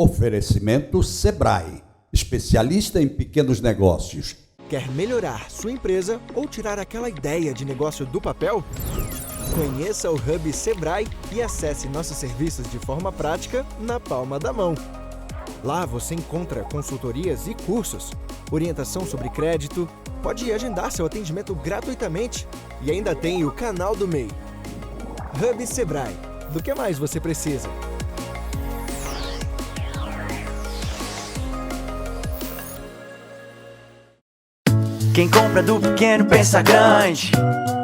Oferecimento Sebrae, especialista em pequenos negócios. Quer melhorar sua empresa ou tirar aquela ideia de negócio do papel? Conheça o Hub Sebrae e acesse nossos serviços de forma prática na palma da mão. Lá você encontra consultorias e cursos, orientação sobre crédito, pode agendar seu atendimento gratuitamente e ainda tem o canal do MEI. Hub Sebrae, do que mais você precisa? Quem compra do pequeno pensa grande.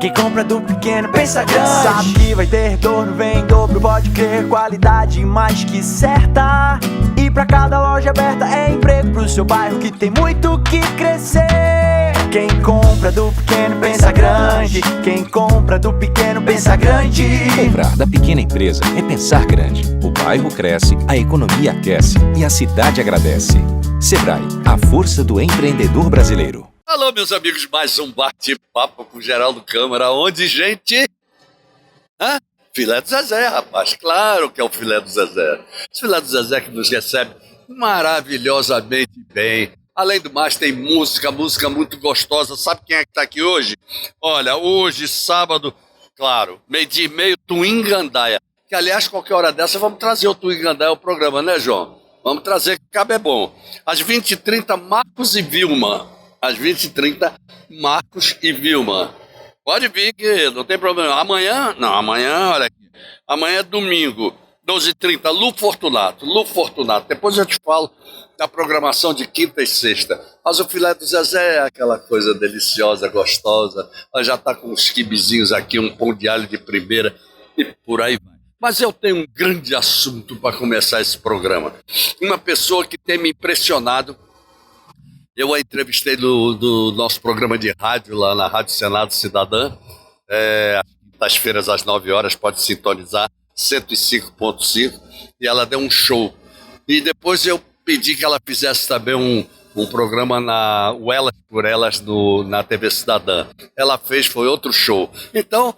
Quem compra do pequeno pensa grande. Sabe que vai ter retorno, vem em dobro, pode crer. Qualidade mais que certa. E pra cada loja aberta é emprego pro seu bairro que tem muito que crescer. Quem compra do pequeno pensa grande. Quem compra do pequeno pensa grande. Comprar da pequena empresa é pensar grande. O bairro cresce, a economia aquece e a cidade agradece. Sebrae, a força do empreendedor brasileiro. Alô, meus amigos, mais um bate-papo com Geraldo Câmara. Onde, gente? Filé do Zezé, rapaz. Claro que é o Filé do Zezé. Esse Filé do Zezé que nos recebe maravilhosamente bem. Além do mais, tem música muito gostosa. Sabe quem é que tá aqui hoje? Olha, hoje, sábado, claro, 12h30, Twin Gandaia. Que, aliás, qualquer hora dessa, vamos trazer o Twin Gandaia ao programa, né, João? Vamos trazer, que cabe é bom. Às 20h30, Marcos e Vilma. Às 20h30, Marcos e Vilma. Pode vir que não tem problema. Amanhã, olha aqui. Amanhã é domingo, 12h30, Lu Fortunato. Depois eu te falo da programação de quinta e sexta. Mas o Filé do Zezé é aquela coisa deliciosa, gostosa. Ela já está com uns quibezinhos aqui, um pão de alho de primeira e por aí vai. Mas eu tenho um grande assunto para começar esse programa. Uma pessoa que tem me impressionado. Eu a entrevistei do nosso programa de rádio lá na Rádio Senado Cidadã, às feiras às 9h, pode sintonizar, 105.5, e ela deu um show. E depois eu pedi que ela fizesse também um programa na o Elas por Elas na TV Cidadã. Ela fez, foi outro show. Então,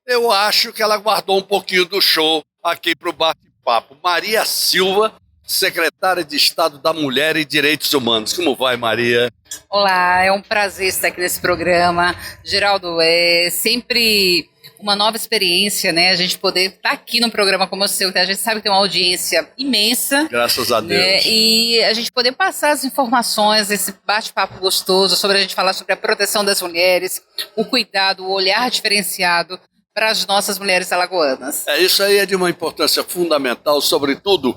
eu acho que ela guardou um pouquinho do show aqui para o bate-papo. Maria Silva, secretária de Estado da Mulher e Direitos Humanos. Como vai, Maria? Olá, é um prazer estar aqui nesse programa. Geraldo, é sempre uma nova experiência, né? A gente poder estar aqui num programa como o seu, que a gente sabe que tem uma audiência imensa. Graças a Deus. Né? E a gente poder passar as informações, esse bate-papo gostoso, sobre a gente falar sobre a proteção das mulheres, o cuidado, o olhar diferenciado para as nossas mulheres alagoanas. Isso aí é de uma importância fundamental, sobretudo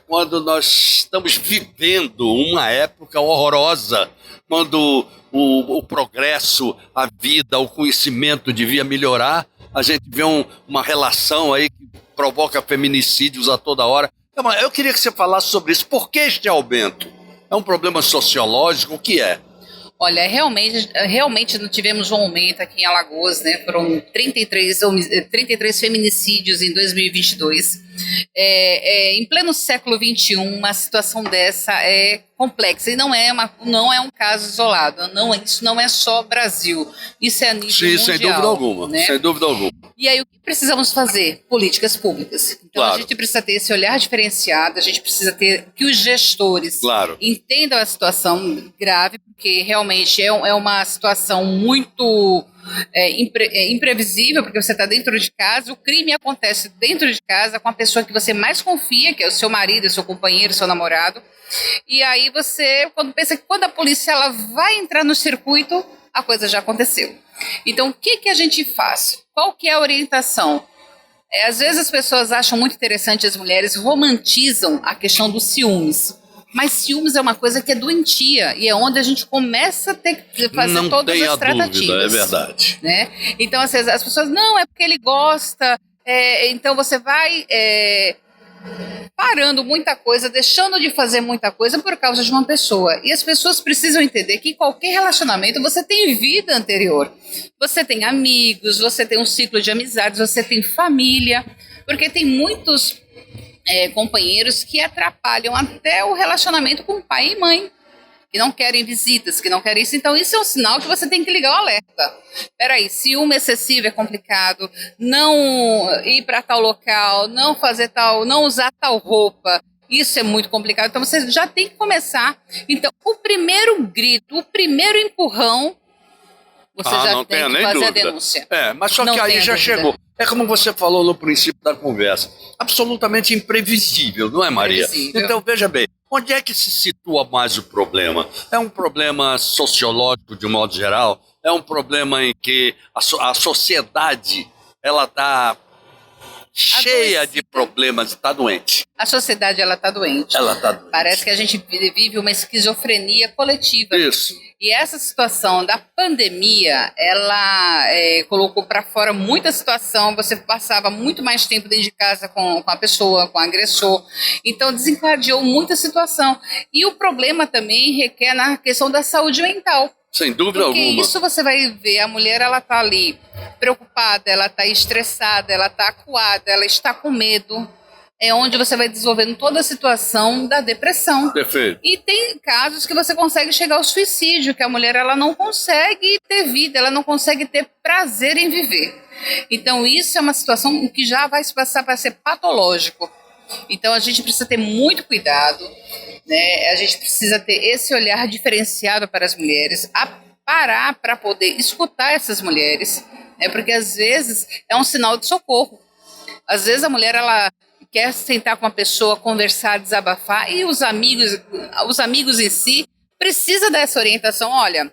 quando nós estamos vivendo uma época horrorosa, quando o progresso, a vida, o conhecimento devia melhorar, a gente vê uma relação aí que provoca feminicídios a toda hora. Eu queria que você falasse sobre isso. Por que este aumento? É um problema sociológico? O que é? Olha, realmente não tivemos um aumento aqui em Alagoas, né? Foram 33 feminicídios em 2022. Em pleno século XXI, uma situação dessa é complexa e não é um caso isolado. Isso não é só Brasil, isso é a nível mundial. Sem dúvida alguma, né? Sem dúvida alguma. E aí o que precisamos fazer? Políticas públicas. Então claro. A gente precisa ter esse olhar diferenciado, a gente precisa ter que os gestores entendam a situação grave, porque realmente é uma situação muito imprevisível, porque você está dentro de casa, o crime acontece dentro de casa com a pessoa que você mais confia, que é o seu marido, o seu companheiro, o seu namorado, e aí você, quando pensa que quando a polícia ela vai entrar no circuito, a coisa já aconteceu. Então, o que a gente faz? Qual que é a orientação? Às vezes as pessoas acham muito interessante, as mulheres romantizam a questão dos ciúmes. Mas ciúmes é uma coisa que é doentia e é onde a gente começa a ter que fazer não todas as tratativas. Dúvida, é verdade. Né? Então, assim, as pessoas, não, é porque ele gosta, então você vai parando muita coisa, deixando de fazer muita coisa por causa de uma pessoa. E as pessoas precisam entender que em qualquer relacionamento você tem vida anterior. Você tem amigos, você tem um ciclo de amizades, você tem família, porque tem muitos companheiros que atrapalham até o relacionamento com pai e mãe, que não querem visitas, que não querem isso. Então isso é um sinal que você tem que ligar o alerta. Peraí, ciúme excessivo é complicado, não ir para tal local, não fazer tal, não usar tal roupa, Isso é muito complicado. Então, você já tem que começar. Então, o primeiro grito, o primeiro empurrão, você já tem que fazer dúvida. A denúncia. Mas só que aí já chegou. É como você falou no princípio da conversa. Absolutamente imprevisível, não é, Maria? Então, veja bem, onde é que se situa mais o problema? É um problema sociológico, de um modo geral? É um problema em que a sociedade ela está cheia de problemas, está doente. A sociedade ela está doente. Ela está doente. Parece que a gente vive uma esquizofrenia coletiva. Isso. E essa situação da pandemia, ela colocou para fora muita situação. Você passava muito mais tempo dentro de casa com a pessoa, com o agressor. Então desencadeou muita situação. E o problema também requer na questão da saúde mental. Sem dúvida alguma. Porque isso você vai ver, a mulher ela tá ali preocupada, ela tá estressada, ela tá acuada, ela está com medo. É onde você vai desenvolvendo toda a situação da depressão. Perfeito. E tem casos que você consegue chegar ao suicídio, que a mulher ela não consegue ter vida, ela não consegue ter prazer em viver. Então isso é uma situação que já vai se passar para ser patológico. Então a gente precisa ter muito cuidado, né? A gente precisa ter esse olhar diferenciado para as mulheres, parar para poder escutar essas mulheres, né? Porque às vezes é um sinal de socorro. Às vezes a mulher ela quer sentar com uma pessoa, conversar, desabafar, e os amigos em si precisam dessa orientação. Olha,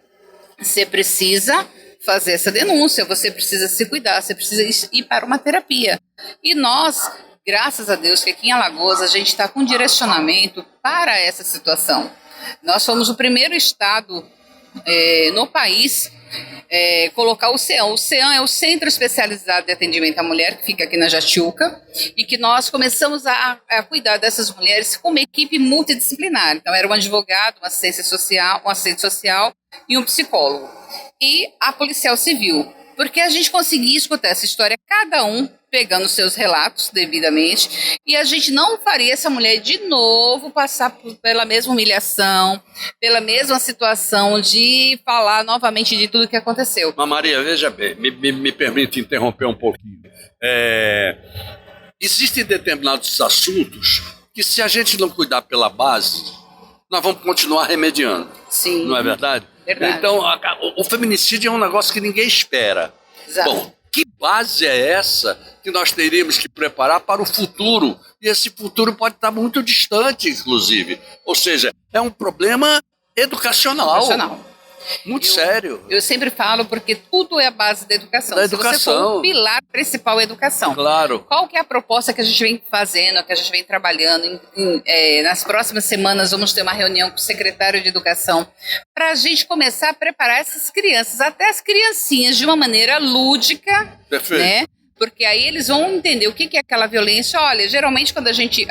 você precisa fazer essa denúncia, você precisa se cuidar, você precisa ir para uma terapia. E nós, graças a Deus, que aqui em Alagoas a gente está com direcionamento para essa situação. Nós somos o primeiro estado no país colocar o CEAM. O CEAM é o Centro Especializado de Atendimento à Mulher, que fica aqui na Jatiuca, e que nós começamos a cuidar dessas mulheres com uma equipe multidisciplinar. Então, era um advogado, um assistente social e um psicólogo. E a policial civil, porque a gente conseguia escutar essa história, cada um pegando seus relatos devidamente, e a gente não faria essa mulher de novo passar pela mesma humilhação, pela mesma situação de falar novamente de tudo que aconteceu. Mas Maria, veja bem, me permite interromper um pouquinho. Existem determinados assuntos que, se a gente não cuidar pela base, nós vamos continuar remediando. Sim. Não é verdade? Verdade. Então, o feminicídio é um negócio que ninguém espera. Exato. Bom, que base é essa que nós teríamos que preparar para o futuro? E esse futuro pode estar muito distante, inclusive. Ou seja, é um problema educacional. Muito sério. Eu sempre falo porque tudo é a base da educação. Se você for o pilar principal é a educação. Claro. Qual que é a proposta que a gente vem fazendo, que a gente vem trabalhando? Nas próximas semanas vamos ter uma reunião com o secretário de Educação para a gente começar a preparar essas crianças, até as criancinhas, de uma maneira lúdica. Perfeito. Né? Porque aí eles vão entender o que é aquela violência. Olha, geralmente quando a gente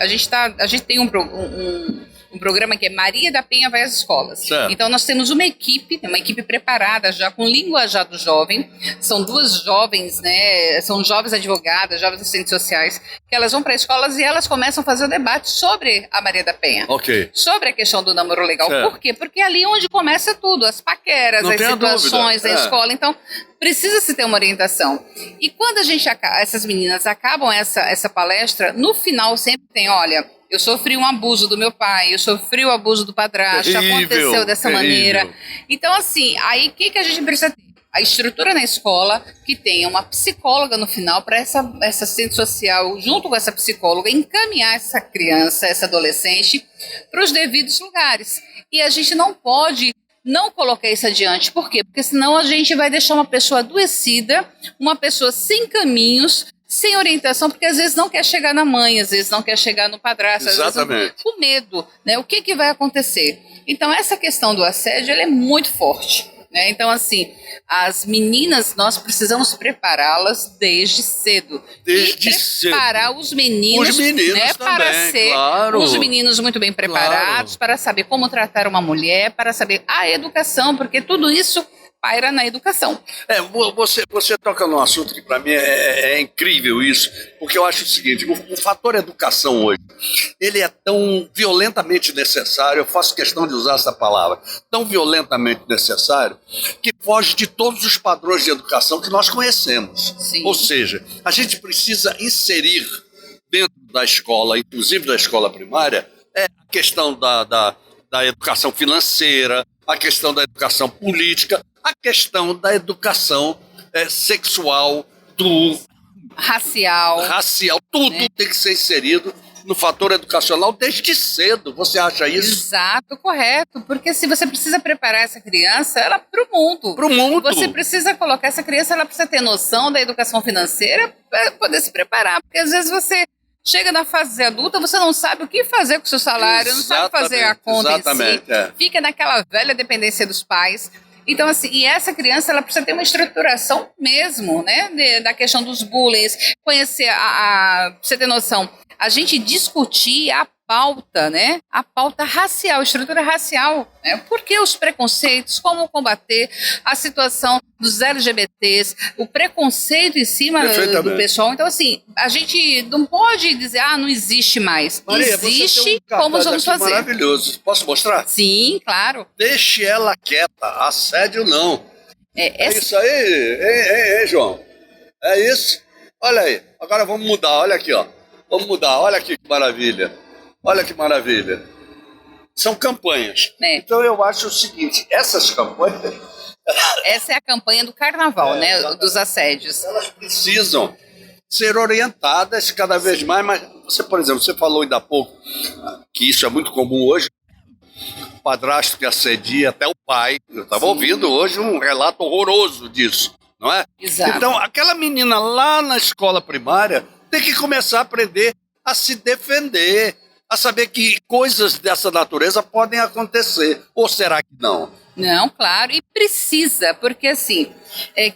tem um programa que é Maria da Penha vai às escolas. Certo. Então nós temos uma equipe preparada já com linguajar do jovem. São duas jovens, né? São jovens advogadas, jovens assistentes sociais, que elas vão para escolas e elas começam a fazer o debate sobre a Maria da Penha. Ok. Sobre a questão do namoro legal. Certo. Por quê? Porque é ali onde começa tudo, as paqueras, Não as situações, dúvida. a escola. Então precisa se ter uma orientação. E quando essas meninas acabam essa palestra, no final sempre tem, olha, eu sofri um abuso do meu pai, eu sofri o abuso do padrasto, aconteceu dessa maneira. Então, assim, aí o que a gente precisa ter? A estrutura na escola, que tenha uma psicóloga no final, para essa assistente social, junto com essa psicóloga, encaminhar essa criança, essa adolescente, para os devidos lugares. E a gente não pode não colocar isso adiante. Por quê? Porque senão a gente vai deixar uma pessoa adoecida, uma pessoa sem caminhos, sem orientação, porque às vezes não quer chegar na mãe, às vezes não quer chegar no padrasto, Exatamente. às vezes com medo, né? O que vai acontecer? Então essa questão do assédio, ela é muito forte, né? Então assim, as meninas, nós precisamos prepará-las desde cedo. Preparar os meninos, né, também, para ser os meninos muito bem preparados, Claro. para saber como tratar uma mulher, para saber a educação, porque tudo isso paira na educação. Você toca num assunto que para mim é incrível isso, porque eu acho o seguinte, o fator educação hoje, ele é tão violentamente necessário, eu faço questão de usar essa palavra, tão violentamente necessário, que foge de todos os padrões de educação que nós conhecemos. Sim. Ou seja, a gente precisa inserir dentro da escola, inclusive da escola primária, é a questão da educação financeira, a questão da educação política, a questão da educação sexual, racial, tudo tem que ser inserido no fator educacional desde cedo. Você acha isso? Exato, correto. Porque se você precisa preparar essa criança, ela para o mundo. Para o mundo. Você precisa colocar essa criança, ela precisa ter noção da educação financeira para poder se preparar. Porque às vezes você chega na fase adulta, você não sabe o que fazer com o seu salário, não sabe fazer a conta em si. Fica naquela velha dependência dos pais. Então, assim, e essa criança, ela precisa ter uma estruturação mesmo, né, da questão dos bullying, conhecer pra você ter noção, a gente discutir a pauta, né, a pauta racial, a estrutura racial, né, por que os preconceitos, como combater a situação dos LGBTs, o preconceito em cima do pessoal. Então, assim, a gente não pode dizer, não existe mais. Maria, existe, como vamos fazer? Maravilhoso. Posso mostrar? Sim, claro. Deixe ela quieta, assédio não. É isso aí, João? É isso? Olha aí, agora vamos mudar, olha aqui, ó. Vamos mudar, olha aqui que maravilha. Olha que maravilha. São campanhas. Então eu acho o seguinte, essas campanhas... Essa é a campanha do carnaval, né? Dos assédios. Elas precisam ser orientadas cada vez mais, mas você, por exemplo, você falou ainda há pouco que isso é muito comum hoje, o padrasto que assedia até o pai. Eu estava ouvindo hoje um relato horroroso disso, não é? Exato. Então, aquela menina lá na escola primária tem que começar a aprender a se defender, a saber que coisas dessa natureza podem acontecer. Ou será que não? Não, claro, e precisa, porque assim,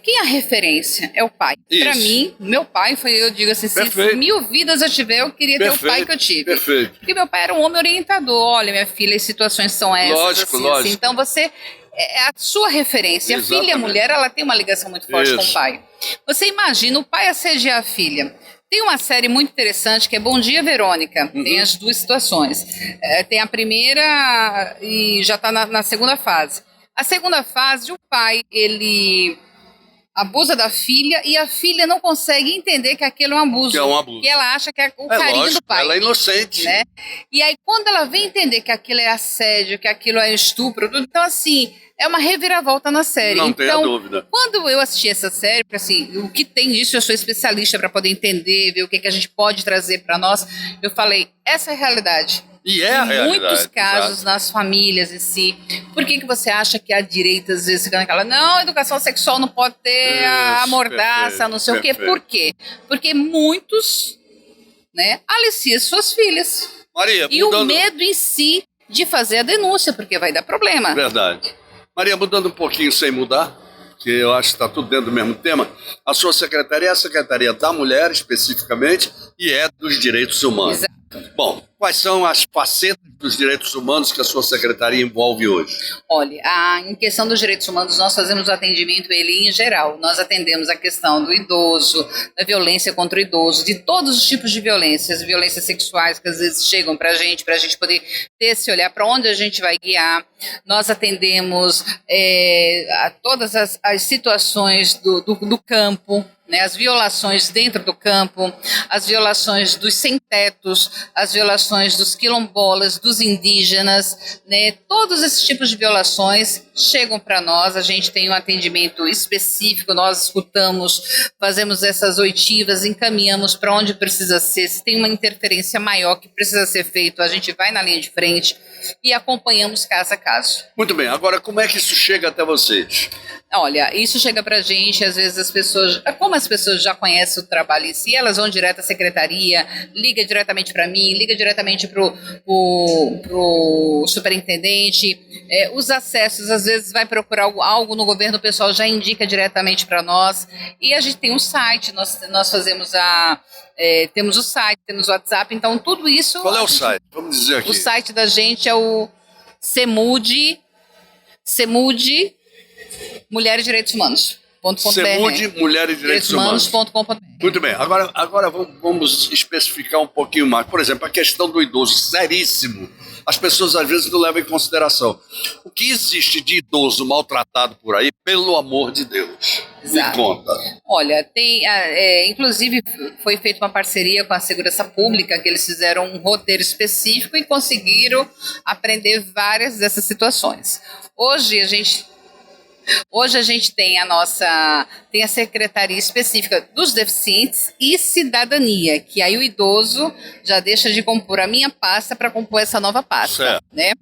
quem é a referência? É o pai. Para mim, meu pai foi, eu digo assim, se 1000 vidas eu tiver, eu queria ter o pai que eu tive. Perfeito. Porque meu pai era um homem orientador. Olha, minha filha, as situações são essas. Lógico. Assim. Então você é a sua referência. Exatamente. A filha, a mulher, ela tem uma ligação muito forte com o pai. Você imagina o pai assediar a filha. Tem uma série muito interessante que é Bom Dia, Verônica. Tem as duas situações. Tem a primeira e já está na segunda fase. A segunda fase, o pai, ele abusa da filha e a filha não consegue entender que aquilo é um abuso. Que é um abuso. Que ela acha que é o carinho lógico, do pai. Ela é inocente. Né? E aí, quando ela vem entender que aquilo é assédio, que aquilo é estupro, tudo, então, assim, é uma reviravolta na série. Não então, tenha dúvida. Quando eu assisti essa série, porque, assim, o que tem disso, eu sou especialista para poder entender, ver o que a gente pode trazer para nós, eu falei, essa é a realidade. E é a realidade. Muitos casos exato. nas famílias em si. Por que você acha que a direita às vezes fica naquela, não, a educação sexual não pode ter a mordaça, não sei o quê. Por quê? Porque muitos, né, aliciam suas filhas. Maria, e o medo em si de fazer a denúncia, porque vai dar problema. Verdade. Maria, mudando um pouquinho sem mudar, que eu acho que está tudo dentro do mesmo tema, a sua secretaria é a Secretaria da Mulher, especificamente, e é dos Direitos Humanos. Exato. Bom, quais são as facetas dos direitos humanos que a sua secretaria envolve hoje? Olha, em questão dos direitos humanos, nós fazemos o atendimento ele em geral. Nós atendemos a questão do idoso, da violência contra o idoso, de todos os tipos de violências sexuais que às vezes chegam para a gente poder ter esse olhar para onde a gente vai guiar. Nós atendemos a todas as situações do campo, né, as violações dentro do campo, as violações dos sem-tetos, as violações dos quilombolas, dos indígenas, né, todos esses tipos de violações chegam para nós, a gente tem um atendimento específico, nós escutamos, fazemos essas oitivas, encaminhamos para onde precisa ser, se tem uma interferência maior que precisa ser feito, a gente vai na linha de frente e acompanhamos caso a caso. Muito bem, agora como é que isso chega até vocês? Olha, isso chega pra gente, às vezes as pessoas, como as pessoas já conhecem o trabalho em si, elas vão direto à secretaria, liga diretamente para mim, liga diretamente pro superintendente, os acessos, às vezes vai procurar algo no governo, o pessoal já indica diretamente para nós, e a gente tem um site, nós fazemos temos o site, temos o WhatsApp, então tudo isso... Qual é o site? Vamos dizer aqui. O site da gente é o CEMUD Mulheres e Direitos Humanos. CEMUD Mulheres e Direitos Humanos.com.br. Muito bem, agora vamos especificar um pouquinho mais. Por exemplo, a questão do idoso, seríssimo. as pessoas às vezes não levam em consideração. O que existe de idoso maltratado por aí, pelo amor de Deus? Exato. Me conta. Olha, inclusive foi feita uma parceria com a Segurança Pública, que eles fizeram um roteiro específico e conseguiram aprender várias dessas situações. Hoje a gente tem a Secretaria Específica dos Deficientes e Cidadania, que aí o idoso já deixa de compor a minha pasta para compor essa nova pasta, certo, né?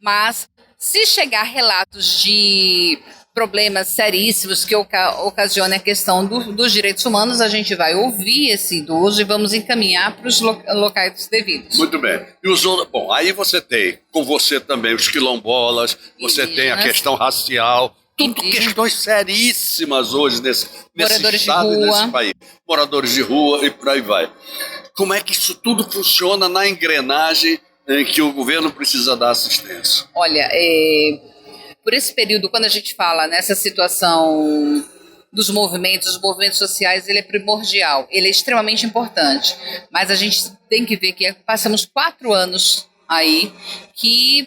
Mas se chegar relatos de problemas seríssimos que ocasionem a questão dos direitos humanos, a gente vai ouvir esse idoso e vamos encaminhar para os locais devidos. Muito bem. E os outros, bom, aí você tem com você também os quilombolas, você tem a questão racial, tudo questões seríssimas hoje nesse estado e nesse país. Moradores de rua e por aí vai. Como é que isso tudo funciona na engrenagem em que o governo precisa dar assistência? Olha, por esse período, quando a gente fala nessa situação dos movimentos, os movimentos sociais, ele é primordial, ele é extremamente importante. Mas a gente tem que ver que passamos 4 anos aí que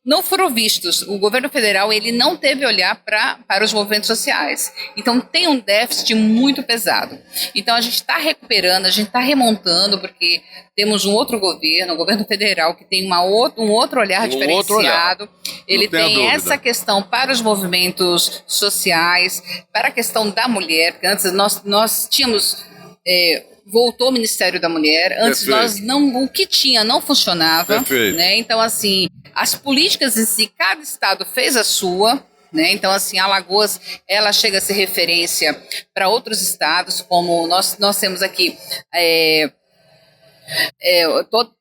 não foram vistos. O governo federal ele não teve olhar para os movimentos sociais. Então tem um déficit muito pesado. Então a gente está recuperando, a gente está remontando, porque temos um outro governo, o governo federal, que tem um outro olhar diferenciado. Ele tem essa questão para os movimentos sociais, para a questão da mulher, porque antes nós tínhamos... voltou o Ministério da Mulher, antes o que tinha não funcionava, né? Então assim, as políticas em si, cada estado fez a sua, né? Então assim, Alagoas, ela chega a ser referência para outros estados, como nós temos aqui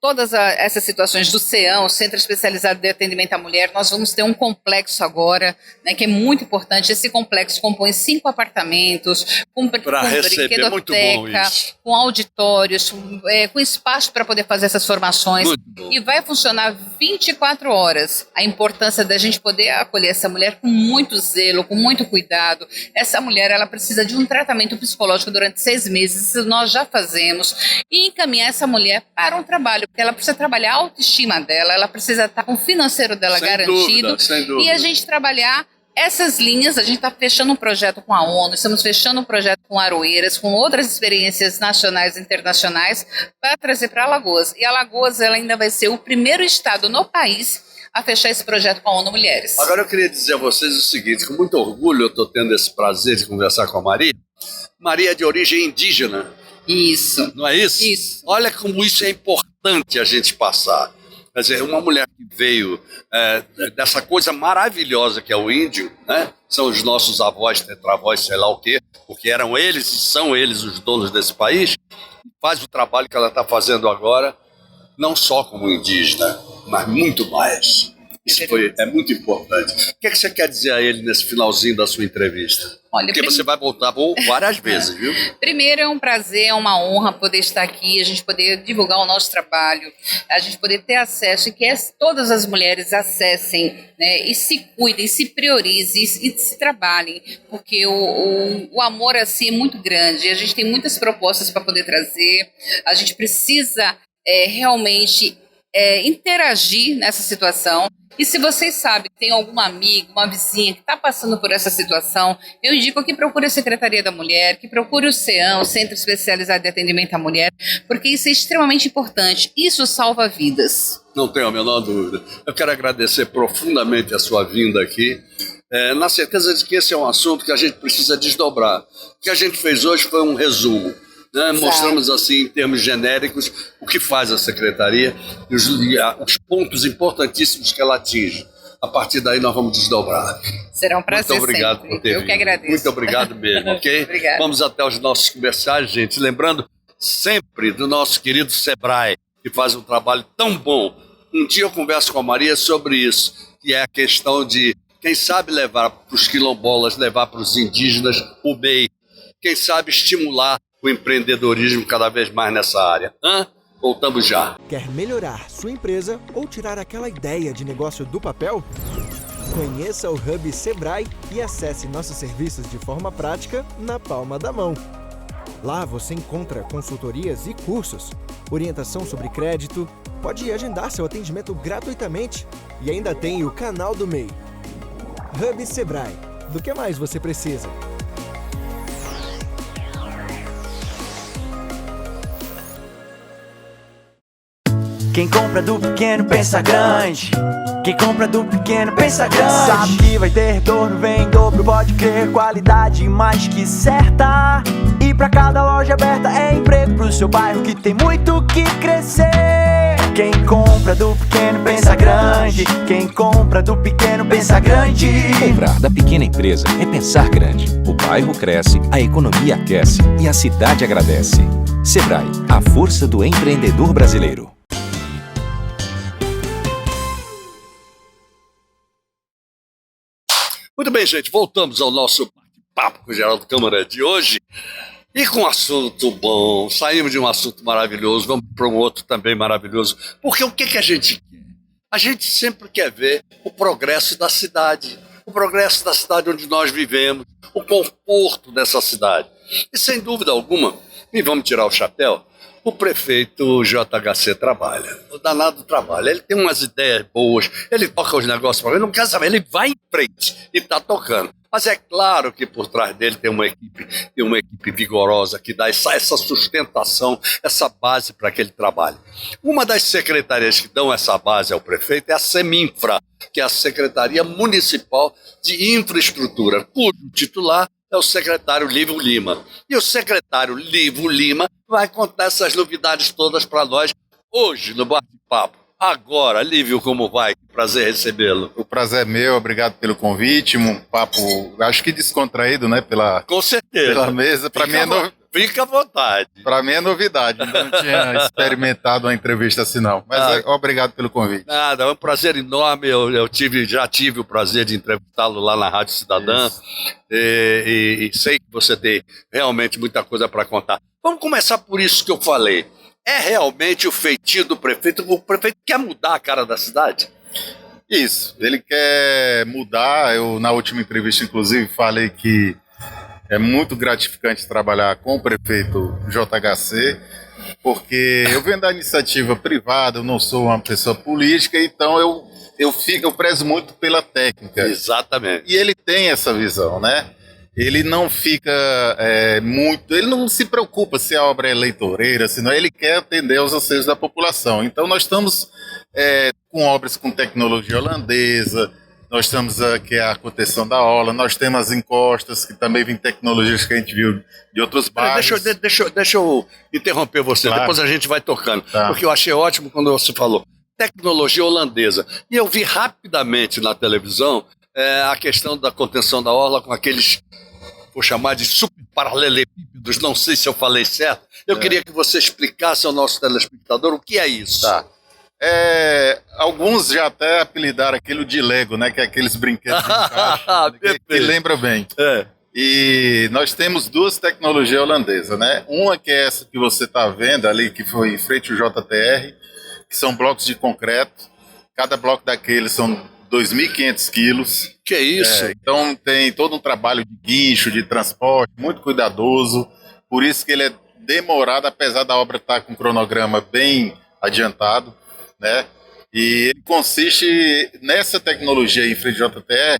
todas essas situações do CEAM, o Centro Especializado de Atendimento à Mulher. Nós vamos ter um complexo agora, né, que é muito importante. Esse complexo compõe 5 apartamentos, com brinquedoteca, com auditórios, com espaço para poder fazer essas formações, e vai funcionar 24 horas. A importância da gente poder acolher essa mulher com muito zelo, com muito cuidado. Essa mulher, ela precisa de um tratamento psicológico durante 6 meses, isso nós já fazemos, e encaminhar essa mulher para um trabalho, porque ela precisa trabalhar a autoestima dela, ela precisa estar com o financeiro dela garantido, sem dúvida. E a gente trabalhar essas linhas. A gente está fechando um projeto com a ONU, estamos fechando um projeto com Aroeiras, com outras experiências nacionais e internacionais, para trazer para Alagoas. E Alagoas, ela ainda vai ser o primeiro estado no país a fechar esse projeto com a ONU Mulheres. Agora eu queria dizer a vocês o seguinte, com muito orgulho eu estou tendo esse prazer de conversar com a Maria. Maria é de origem indígena. Isso. Não é isso? Isso. Olha como isso é importante a gente passar. Quer dizer, uma mulher que veio dessa coisa maravilhosa que é o índio, né? São os nossos avós, tetravós, sei lá o quê, porque eram eles e são eles os donos desse país, faz o trabalho que ela está fazendo agora, não só como indígena, mas muito mais. Isso é muito importante. O que é que você quer dizer a ele nesse finalzinho da sua entrevista? Olha, porque você vai voltar várias vezes, viu? Primeiro, é um prazer, é uma honra poder estar aqui, a gente poder divulgar o nosso trabalho, a gente poder ter acesso, e que todas as mulheres acessem, né, e se cuidem, se priorizem e se trabalhem, porque o amor assim é muito grande, a gente tem muitas propostas para poder trazer, a gente precisa realmente interagir nessa situação. E se vocês sabem que tem alguma amiga, uma vizinha que está passando por essa situação, eu indico que procure a Secretaria da Mulher, que procure o CEAM, o Centro Especializado de Atendimento à Mulher, porque isso é extremamente importante. Isso salva vidas. Não tenho a menor dúvida. Eu quero agradecer profundamente a sua vinda aqui, na certeza de que esse é um assunto que a gente precisa desdobrar. O que a gente fez hoje foi um resumo. Né? Mostramos assim, em termos genéricos, o que faz a Secretaria e os pontos importantíssimos que ela atinge. A partir daí nós vamos desdobrar. Será um prazer. Muito obrigado sempre. Por ter vindo. Eu que agradeço. Muito obrigado mesmo, ok? Obrigada. Vamos até os nossos comerciais, gente. Lembrando sempre do nosso querido Sebrae, que faz um trabalho tão bom. Um dia eu converso com a Maria sobre isso, que é a questão de, quem sabe, levar para os quilombolas, levar para os indígenas o MEI. Quem sabe estimular o empreendedorismo cada vez mais nessa área. Voltamos já. Quer melhorar sua empresa ou tirar aquela ideia de negócio do papel? Conheça o Hub Sebrae e acesse nossos serviços de forma prática na palma da mão. Lá você encontra consultorias e cursos, orientação sobre crédito, pode agendar seu atendimento gratuitamente e ainda tem o canal do MEI. Hub Sebrae. Do que mais você precisa? Quem compra do pequeno pensa grande. Quem compra do pequeno pensa grande. Sabe que vai ter retorno, vem em dobro, pode crer. Qualidade mais que certa. E pra cada loja aberta é emprego pro seu bairro que tem muito que crescer. Quem compra do pequeno pensa grande. Quem compra do pequeno pensa grande. Comprar da pequena empresa é pensar grande. O bairro cresce, a economia aquece e a cidade agradece. Sebrae, a força do empreendedor brasileiro. Muito bem, gente, voltamos ao nosso papo com o Geraldo Câmara de hoje e com um assunto bom. Saímos de um assunto maravilhoso, vamos para um outro também maravilhoso. Porque o que a gente quer? A gente sempre quer ver o progresso da cidade onde nós vivemos, o conforto dessa cidade. E sem dúvida alguma, e vamos tirar o chapéu, o prefeito JHC trabalha, o danado trabalha, ele tem umas ideias boas, ele toca os negócios para ele, não quer saber, ele vai em frente e está tocando. Mas é claro que por trás dele tem uma equipe vigorosa que dá essa sustentação, essa base para aquele trabalho. Uma das secretarias que dão essa base ao prefeito é a Seminfra, que é a Secretaria Municipal de Infraestrutura, cujo titular é o secretário Lívio Lima. E o secretário Lívio Lima vai contar essas novidades todas para nós hoje no bate-papo. Agora, Lívio, como vai? Prazer recebê-lo. O prazer é meu, obrigado pelo convite. Um papo, acho que descontraído, né? Com certeza. Pela mesa. Fica à vontade. Para mim é novidade, não tinha experimentado uma entrevista assim não. Mas obrigado pelo convite. Nada, é um prazer enorme. Eu já tive o prazer de entrevistá-lo lá na Rádio Cidadã e sei que você tem realmente muita coisa para contar. Vamos começar por isso que eu falei. É realmente o feitio do prefeito? O prefeito quer mudar a cara da cidade? Isso, ele quer mudar. Eu, na última entrevista, inclusive, falei que é muito gratificante trabalhar com o prefeito JHC, porque eu venho da iniciativa privada, eu não sou uma pessoa política, então eu prezo muito pela técnica. Exatamente. E ele tem essa visão, né? Ele não fica ele não se preocupa se a obra é eleitoreira, senão ele quer atender aos anseios da população. Então nós estamos com obras com tecnologia holandesa, nós estamos aqui a contenção da orla, nós temos as encostas, que também vêm tecnologias que a gente viu de outros bairros. Deixa eu interromper você, claro. Depois a gente vai tocando, porque eu achei ótimo quando você falou tecnologia holandesa. E eu vi rapidamente na televisão a questão da contenção da orla com aqueles, vou chamar de super paralelepípedos, não sei se eu falei certo. Eu queria que você explicasse ao nosso telespectador o que é isso. Tá. Alguns já até apelidaram aquilo de Lego, né? Que é aqueles brinquedos de encaixe, que lembra bem. E nós temos duas tecnologias holandesas, né? Uma que é essa que você está vendo ali, que foi em frente ao JTR, que são blocos de concreto. Cada bloco daqueles são 2.500 quilos. Que isso? Então tem todo um trabalho de guincho, de transporte, muito cuidadoso. Por isso que ele é demorado, apesar da obra estar com um cronograma bem adiantado, né? E ele consiste nessa tecnologia em frente ao JTR,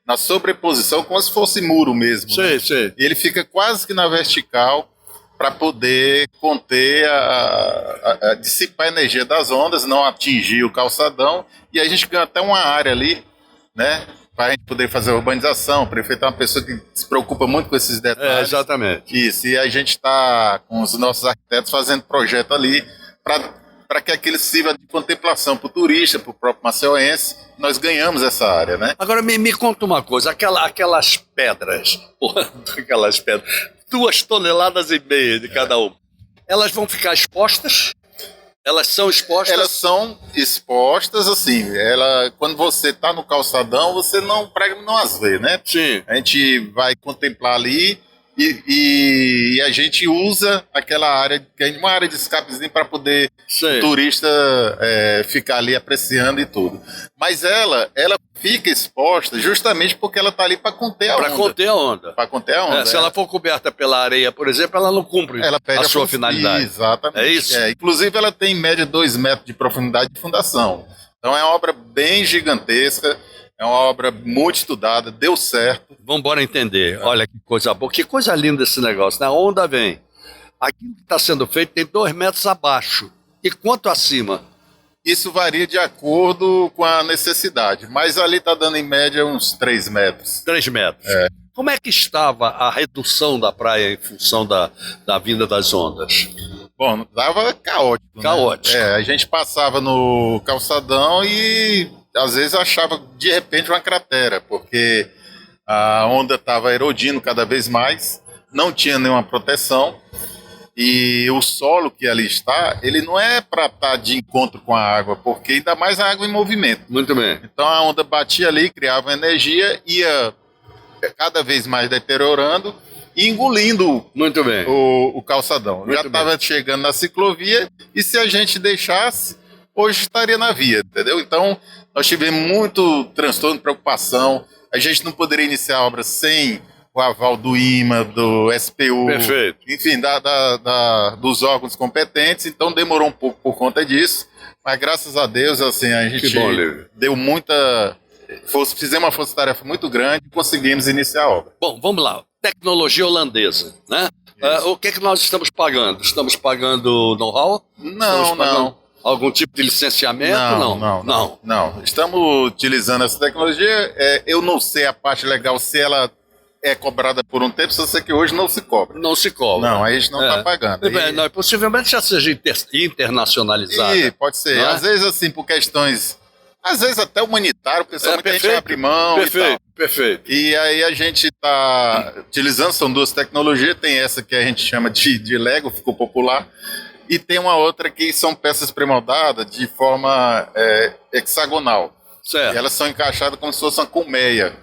na sobreposição, como se fosse muro mesmo. Sim, né? sim. E ele fica quase que na vertical para poder conter, dissipar a energia das ondas, não atingir o calçadão, e aí a gente ganha até uma área ali, né? Para a gente poder fazer a urbanização. O prefeito é uma pessoa que se preocupa muito com esses detalhes. Exatamente. Isso, e a gente está com os nossos arquitetos fazendo projeto ali para que aquele sirva de contemplação para o turista, para o próprio maceiense. Nós ganhamos essa área, né? Agora me conta uma coisa, aquelas pedras, 2,5 toneladas de cada uma, elas vão ficar expostas? Elas são expostas? Elas são expostas, assim, quando você está no calçadão, você não as vê, né? Sim. A gente vai contemplar ali E a gente usa aquela área, uma área de escapezinho para poder o turista ficar ali apreciando e tudo. Mas ela fica exposta justamente porque ela está ali para conter a onda. Para conter a onda. Para conter a onda. Se ela for coberta pela areia, por exemplo, ela não cumpre a sua finalidade. Exatamente. É isso? Inclusive, ela tem em média 2 metros de profundidade de fundação. Então, é uma obra bem gigantesca. É uma obra muito estudada, deu certo. Vamos embora entender. Olha que coisa boa, que coisa linda esse negócio. Né? A onda vem. Aquilo que está sendo feito tem 2 metros abaixo. E quanto acima? Isso varia de acordo com a necessidade. Mas ali está dando em média uns 3 metros. 3 metros. Como é que estava a redução da praia em função da vinda das ondas? Bom, estava caótico. Caótico. Né? A gente passava no calçadão e às vezes achava de repente uma cratera, porque a onda estava erodindo cada vez mais, não tinha nenhuma proteção e o solo que ali está, ele não é para estar de encontro com a água, porque ainda mais a água em movimento. Muito bem. Então a onda batia ali, criava energia, ia cada vez mais deteriorando e engolindo muito bem o calçadão. Já estava chegando na ciclovia e se a gente deixasse, hoje estaria na via, entendeu? Então nós tivemos muito transtorno, preocupação. A gente não poderia iniciar a obra sem o aval do IMA, do SPU, perfeito, enfim, dos órgãos competentes. Então demorou um pouco por conta disso, mas graças a Deus, assim, a gente deu muita... Fizemos uma força-tarefa muito grande e conseguimos iniciar a obra. Bom, vamos lá. Tecnologia holandesa, né? O que é que nós estamos pagando? Estamos pagando know-how? Não. Algum tipo de licenciamento? Não. Estamos utilizando essa tecnologia. Eu não sei a parte legal se ela é cobrada por um tempo, só sei que hoje não se cobra. Não se cobra. Não, a gente não está pagando. Não, possivelmente já seja internacionalizada. Pode ser. Às vezes, assim, por questões... Às vezes até humanitário, porque muita gente abre mão e tal. Perfeito. E aí a gente está utilizando, são 2 tecnologias, tem essa que a gente chama de Lego, ficou popular, e tem uma outra que são peças pré-moldadas de forma hexagonal. Certo. E elas são encaixadas como se fosse uma colmeia.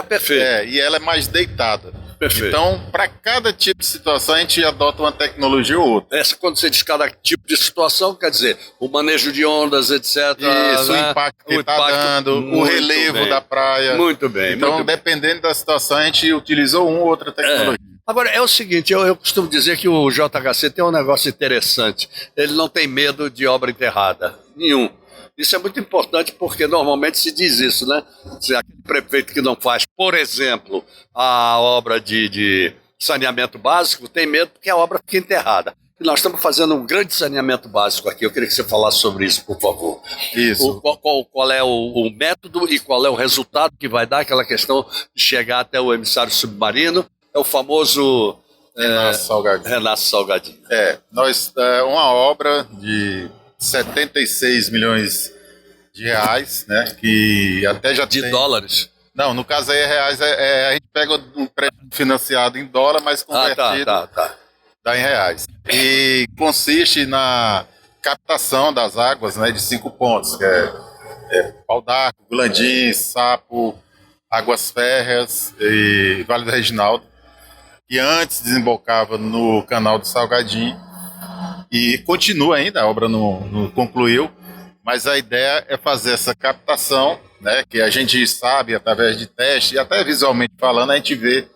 Perfeito. E ela é mais deitada. Perfeito. Então, para cada tipo de situação, a gente adota uma tecnologia ou outra. Quando você diz cada tipo de situação, quer dizer, o manejo de ondas, etc. Isso, né? O impacto que está dando, o relevo da praia. Muito bem. Então, dependendo da situação, a gente utilizou uma ou outra tecnologia. Agora, é o seguinte, eu costumo dizer que o JHC tem um negócio interessante. Ele não tem medo de obra enterrada. Nenhum. Isso é muito importante porque normalmente se diz isso, né? Se aquele prefeito que não faz, por exemplo, a obra de saneamento básico, tem medo porque a obra fica enterrada. E nós estamos fazendo um grande saneamento básico aqui. Eu queria que você falasse sobre isso, por favor. Isso. Qual é o método e qual é o resultado que vai dar aquela questão de chegar até o emissário submarino. É o famoso... Renasce Salgadinho. Uma obra de 76 milhões de reais, né? Que até já de dólares? Não, no caso aí é reais. A gente pega um prédio financiado em dólar, mas convertido dá em reais. E consiste na captação das águas, né? De 5 pontos, que é Pau d'Arco, Gulandim, Sapo, Águas Férreas e Vale do Reginaldo, que antes desembocava no canal do Salgadinho. E continua ainda, a obra não concluiu, mas a ideia é fazer essa captação, né, que a gente sabe através de teste, e até visualmente falando, a gente vê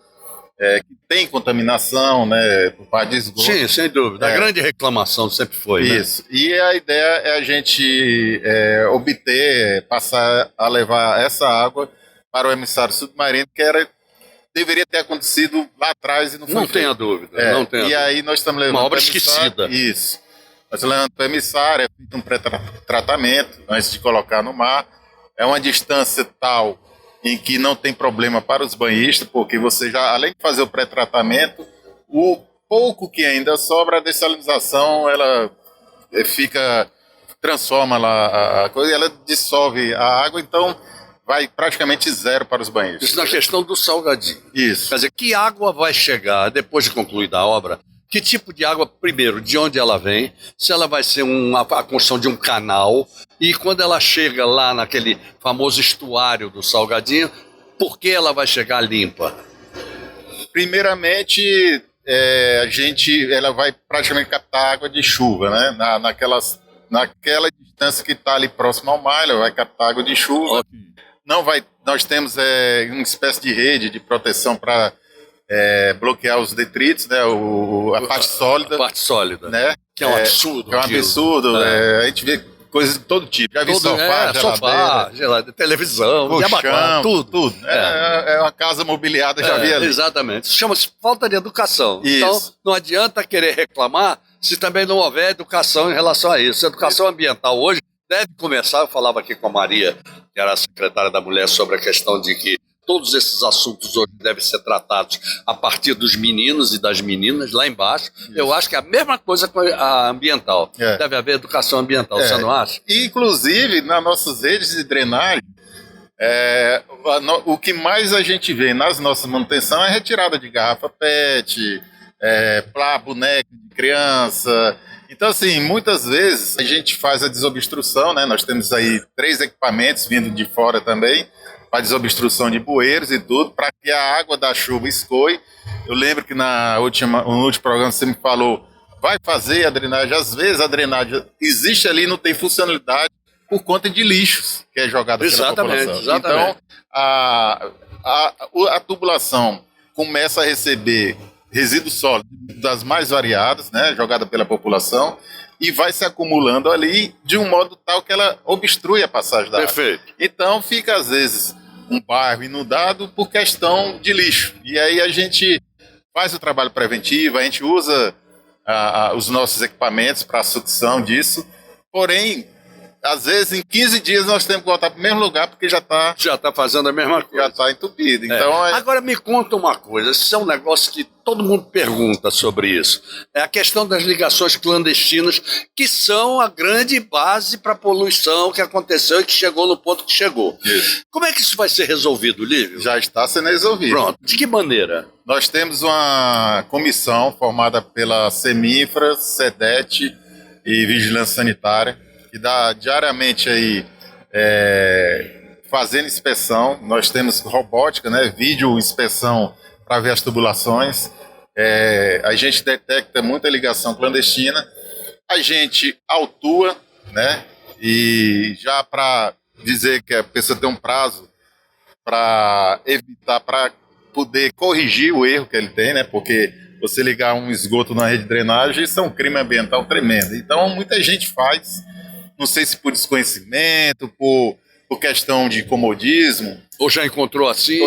que tem contaminação, né, por parte de esgoto. Sim, sem dúvida. A grande reclamação sempre foi. Isso. Né? E a ideia é a gente passar a levar essa água para o emissário submarino, que deveria ter acontecido lá atrás e não foi. Não tenha dúvida. Não tenha dúvida. Aí nós estamos levando uma obra esquecida. Isso. Nós estamos levando para o emissário, é feito um pré-tratamento antes de colocar no mar. É uma distância tal em que não tem problema para os banhistas, porque você já, além de fazer o pré-tratamento, o pouco que ainda sobra, a dessalinização, ela transforma lá a coisa e ela dissolve a água, então vai praticamente zero para os banhistas. Isso na questão do Salgadinho. Isso. Quer dizer, que água vai chegar depois de concluída a obra? Que tipo de água, primeiro, de onde ela vem, se ela vai ser a construção de um canal, e quando ela chega lá naquele famoso estuário do Salgadinho, por que ela vai chegar limpa? Primeiramente, ela vai praticamente captar água de chuva, né? Naquela distância que está ali próximo ao mar, ela vai captar água de chuva. Nós temos uma espécie de rede de proteção para bloquear os detritos, né? A parte sólida. A parte sólida. Né? Que é um absurdo. Que é um absurdo. A gente vê coisas de todo tipo. Já vi sofá, geladeira, televisão, colchão, tudo. É uma casa mobiliada, já vi ali. Exatamente. Isso chama-se falta de educação. Isso. Então, não adianta querer reclamar se também não houver educação em relação a isso. A educação ambiental hoje deve começar, eu falava aqui com a Maria, que era a secretária da Mulher, sobre a questão de que todos esses assuntos hoje devem ser tratados a partir dos meninos e das meninas, lá embaixo. Isso. Eu acho que é a mesma coisa com a ambiental. Deve haver educação ambiental, você não acha? Inclusive, nas nossas redes de drenagem, o que mais a gente vê nas nossas manutenções é retirada de garrafa PET, boneca de criança. Então, assim, muitas vezes a gente faz a desobstrução, né? Nós temos aí 3 equipamentos vindo de fora também, para desobstrução de bueiros e tudo, para que a água da chuva escoe. Eu lembro que no último programa você me falou, vai fazer a drenagem. Às vezes a drenagem existe ali e não tem funcionalidade por conta de lixos que é jogado pela população. Exatamente. Então, a tubulação começa a receber resíduos sólidos das mais variadas, né, jogada pela população, e vai se acumulando ali de um modo tal que ela obstrui a passagem da água. Perfeito. Então fica, às vezes, um bairro inundado por questão de lixo. E aí a gente faz o trabalho preventivo, a gente usa os nossos equipamentos para a sucção disso, porém, às vezes, em 15 dias nós temos que voltar para o mesmo lugar porque já está fazendo a mesma coisa. Já está entupido. Então, Agora me conta uma coisa, isso é um negócio que todo mundo pergunta sobre isso. É a questão das ligações clandestinas, que são a grande base para a poluição que aconteceu e que chegou no ponto que chegou. Isso. Como é que isso vai ser resolvido, Lívio? Já está sendo resolvido. Pronto. De que maneira? Nós temos uma comissão formada pela Semifra, SEDET e Vigilância Sanitária, que dá diariamente aí fazendo inspeção. Nós temos robótica, né, vídeo inspeção para ver as tubulações. A gente detecta muita ligação clandestina. A gente autua, né, e já para dizer que a pessoa tem um prazo para evitar, para poder corrigir o erro que ele tem, né, porque você ligar um esgoto na rede de drenagem, isso é um crime ambiental tremendo. Então muita gente faz, não sei se por desconhecimento, por questão de comodismo. Ou já encontrou assim?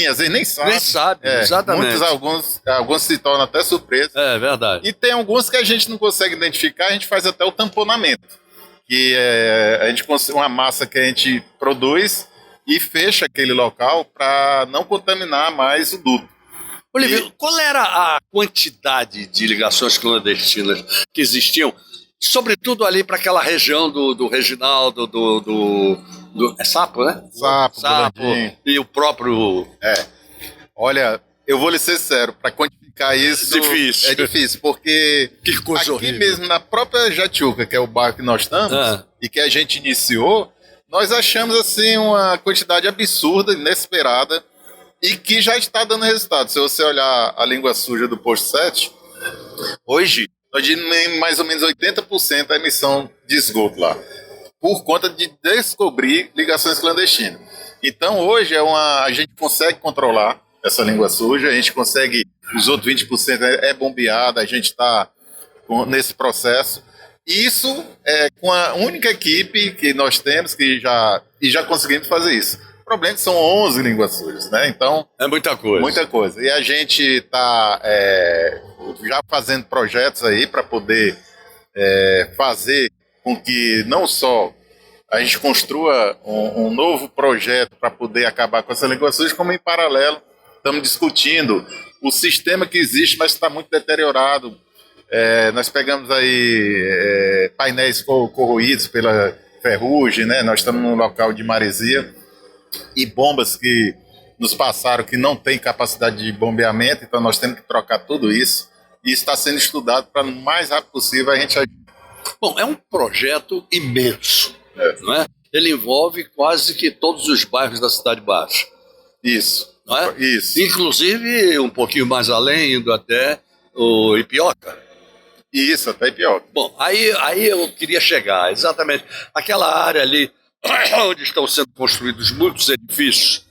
Às vezes nem sabe. Nem sabe, exatamente. Alguns se tornam até surpresos. É verdade. E tem alguns que a gente não consegue identificar, a gente faz até o tamponamento. Que a gente consegue uma massa que a gente produz e fecha aquele local para não contaminar mais o duto. Olívio, qual era a quantidade de ligações clandestinas que existiam? Sobretudo ali para aquela região do Reginaldo, é Sapo, né? Sapo. E o próprio... Olha, eu vou lhe ser sincero, para quantificar isso difícil. É difícil, porque que coisa aqui horrível. Mesmo na própria Jatiuca, que é o bairro que nós estamos, e que a gente iniciou, nós achamos assim uma quantidade absurda, inesperada, e que já está dando resultado. Se você olhar a língua suja do posto 7, hoje nós temos mais ou menos 80% da emissão de esgoto lá, por conta de descobrir ligações clandestinas. Então hoje a gente consegue controlar essa língua suja, a gente consegue, os outros 20% é bombeada, a gente está nesse processo. Isso é com a única equipe que nós temos que já conseguimos fazer isso. O problema é que são 11 línguas sujas, né? Então é muita coisa. Muita coisa. E a gente está já fazendo projetos aí para poder fazer com que não só a gente construa um novo projeto para poder acabar com essa língua suja, como em paralelo estamos discutindo o sistema que existe, mas está muito deteriorado. Nós pegamos aí painéis corroídos pela ferrugem, né? Nós estamos num local de maresia e bombas que nos passaram que não tem capacidade de bombeamento, então nós temos que trocar tudo isso. E isso está sendo estudado para o mais rápido possível a gente agir. Bom, é um projeto imenso, não é? Ele envolve quase que todos os bairros da Cidade Baixa. Isso. não é? Isso. Inclusive, um pouquinho mais além, indo até o Ipioca. Isso, até Ipioca. Bom, aí eu queria chegar, exatamente, aquela área ali onde estão sendo construídos muitos edifícios.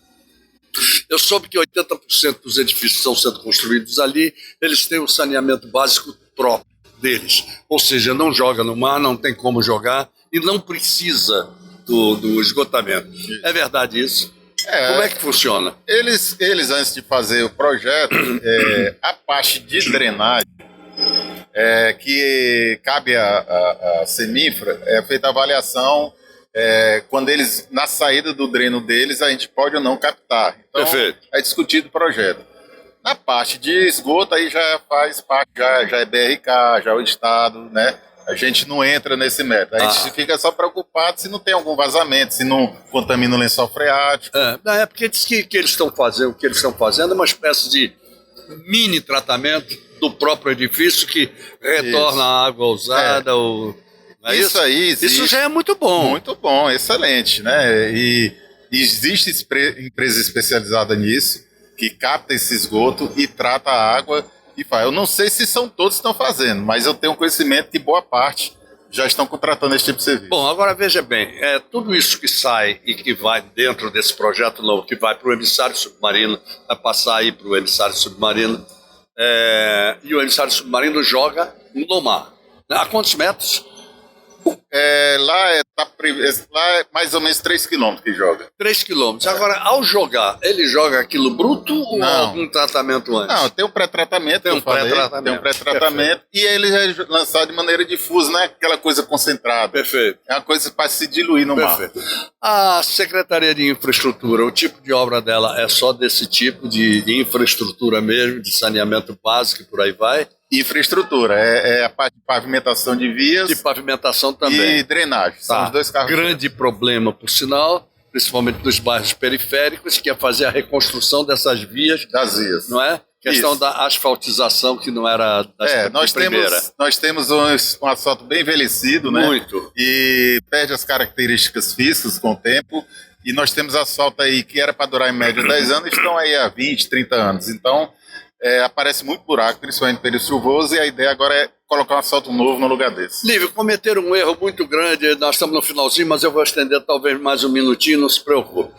Eu soube que 80% dos edifícios que estão sendo construídos ali, eles têm um saneamento básico próprio deles. Ou seja, não joga no mar, não tem como jogar e não precisa do esgotamento. É verdade isso? Como é que funciona? Eles antes de fazer o projeto, a parte de drenagem, que cabe a Semifra, é feita a avaliação. Quando eles, na saída do dreno deles, a gente pode ou não captar. Então, perfeito. É discutido o projeto. Na parte de esgoto, aí já faz parte, já é BRK, já é o Estado, né? A gente não entra nesse método. A gente fica só preocupado se não tem algum vazamento, se não contamina o lençol freático. É porque diz que eles estão fazendo, o que eles estão fazendo é uma espécie de mini tratamento do próprio edifício que retorna a água usada. Isso já é muito bom. Muito bom, excelente, né? E existe empresa especializada nisso, que capta esse esgoto e trata a água e faz. Eu não sei se são todos que estão fazendo, mas eu tenho conhecimento que boa parte já estão contratando esse tipo de serviço. Bom, agora veja bem, tudo isso que sai e que vai dentro desse projeto novo, que vai para o emissário submarino, vai passar aí para o emissário submarino, e o emissário submarino joga no mar. A quantos metros? Lá é mais ou menos 3 km que joga. 3 km. Agora, ao jogar, ele joga aquilo bruto ou algum tratamento antes? Não, tem um pré-tratamento, tem um pré-tratamento e ele é lançado de maneira difusa, não é aquela coisa concentrada. Perfeito. É uma coisa para se diluir no mar. A Secretaria de Infraestrutura, o tipo de obra dela é só desse tipo de infraestrutura mesmo, de saneamento básico e por aí vai? Infraestrutura, é a parte de pavimentação de vias. E pavimentação também. E drenagem, são os dois carros. Grande problema, por sinal, principalmente nos bairros periféricos, que é fazer a reconstrução dessas vias. Das vias. Não é? Questão da asfaltização, que não era nós temos um asfalto bem envelhecido, né? Muito. E perde as características físicas com o tempo. E nós temos asfalto aí que era para durar em média 10 anos, estão aí há 20, 30 anos. Então, aparece muito buraco, principalmente no período chuvoso, e a ideia agora é colocar um asfalto novo no lugar desse. Lívio, cometeram um erro muito grande, nós estamos no finalzinho, mas eu vou estender talvez mais um minutinho, não se preocupe.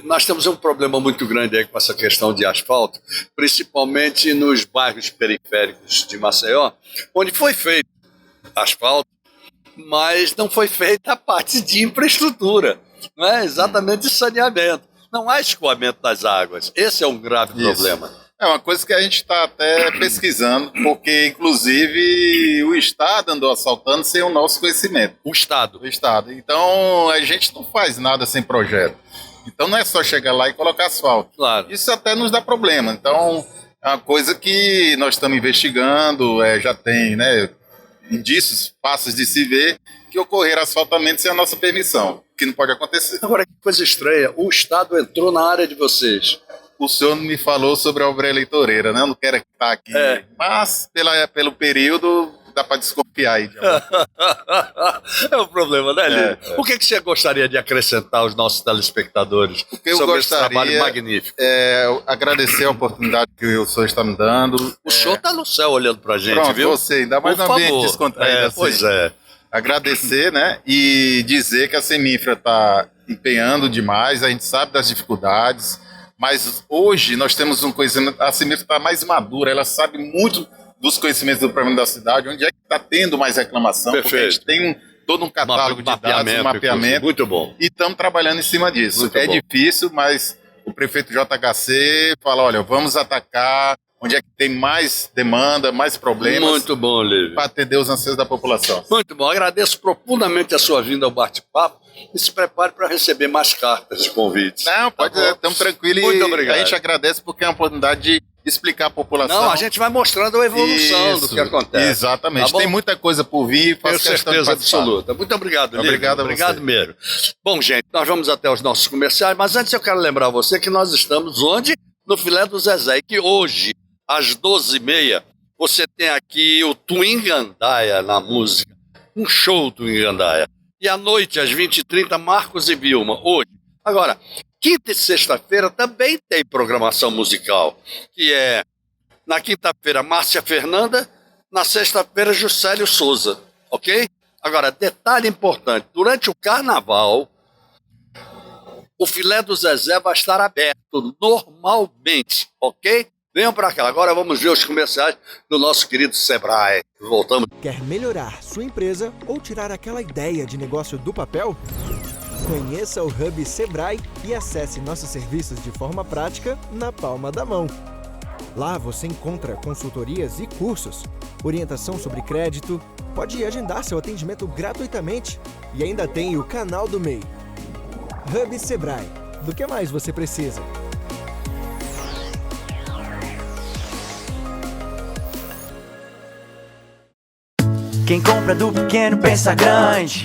Nós temos um problema muito grande aí com essa questão de asfalto, principalmente nos bairros periféricos de Maceió, onde foi feito asfalto, mas não foi feita a parte de infraestrutura, não é? Exatamente saneamento. Não há escoamento das águas. Esse é um grave problema. É uma coisa que a gente está até pesquisando, porque, inclusive, o Estado andou asfaltando sem o nosso conhecimento. O Estado? O Estado. Então, a gente não faz nada sem projeto. Então, não é só chegar lá e colocar asfalto. Claro. Isso até nos dá problema. Então, é uma coisa que nós estamos investigando, já tem, né, indícios, passos de se ver, que ocorrer asfaltamento sem a nossa permissão, que não pode acontecer. Agora, que coisa estranha, o Estado entrou na área de vocês. O senhor me falou sobre a obra eleitoreira, né? Eu não quero estar aqui, mas pelo período dá para desconfiar aí. É um problema, né, Lívio? O que você gostaria de acrescentar aos nossos telespectadores sobre esse trabalho magnífico? Agradecer a oportunidade que o senhor está me dando. O senhor está no céu olhando para a gente, viu? Você, ainda mais no ambiente descontraído assim. Pois é. Agradecer, né, e dizer que a Semifra está empenhando demais, a gente sabe das dificuldades, mas hoje nós temos um conhecimento, a Semifra está mais madura, ela sabe muito dos conhecimentos do problema da cidade, onde é que está tendo mais reclamação, Perfeito. porque a gente tem todo um catálogo de dados, um mapeamento, muito bom. E estamos trabalhando em cima disso. Muito bom. Difícil, mas o prefeito JHC fala, olha, vamos atacar onde é que tem mais demanda, mais problemas. Muito bom, Lívio. Para atender os anseios da população. Muito bom. Agradeço profundamente a sua vinda ao bate-papo e se prepare para receber mais cartas de convites. Não, pode, estamos tranquilos. Muito obrigado. A gente agradece porque é uma oportunidade de explicar à população. Não, a gente vai mostrando a evolução do que acontece. Exatamente. Tá, tem muita coisa por vir. Tenho certeza absoluta. Muito obrigado, Lívio. Obrigado mesmo. Bom, gente, nós vamos até os nossos comerciais, mas antes eu quero lembrar você que nós estamos onde? No Filé do Zezé, e que hoje, às 12h30, você tem aqui o Twin Gandaia na música. Um show do Twin Gandaia. E à noite, às 20h30, Marcos e Vilma. Hoje. Agora, Quinta e sexta-feira também tem programação musical, que é, na quinta-feira, Márcia Fernanda, na sexta-feira, Juscelio Souza, ok? Agora, detalhe importante, durante o carnaval, o Filé do Zezé vai estar aberto normalmente, ok? Venham para cá. Agora vamos ver os comerciais do nosso querido Sebrae. Voltamos. Quer melhorar sua empresa ou tirar aquela ideia de negócio do papel? Conheça o Hub Sebrae e acesse nossos serviços de forma prática na palma da mão. Lá você encontra consultorias e cursos, orientação sobre crédito, pode agendar seu atendimento gratuitamente e ainda tem o canal do MEI. Hub Sebrae. Do que mais você precisa? Quem compra do pequeno pensa grande.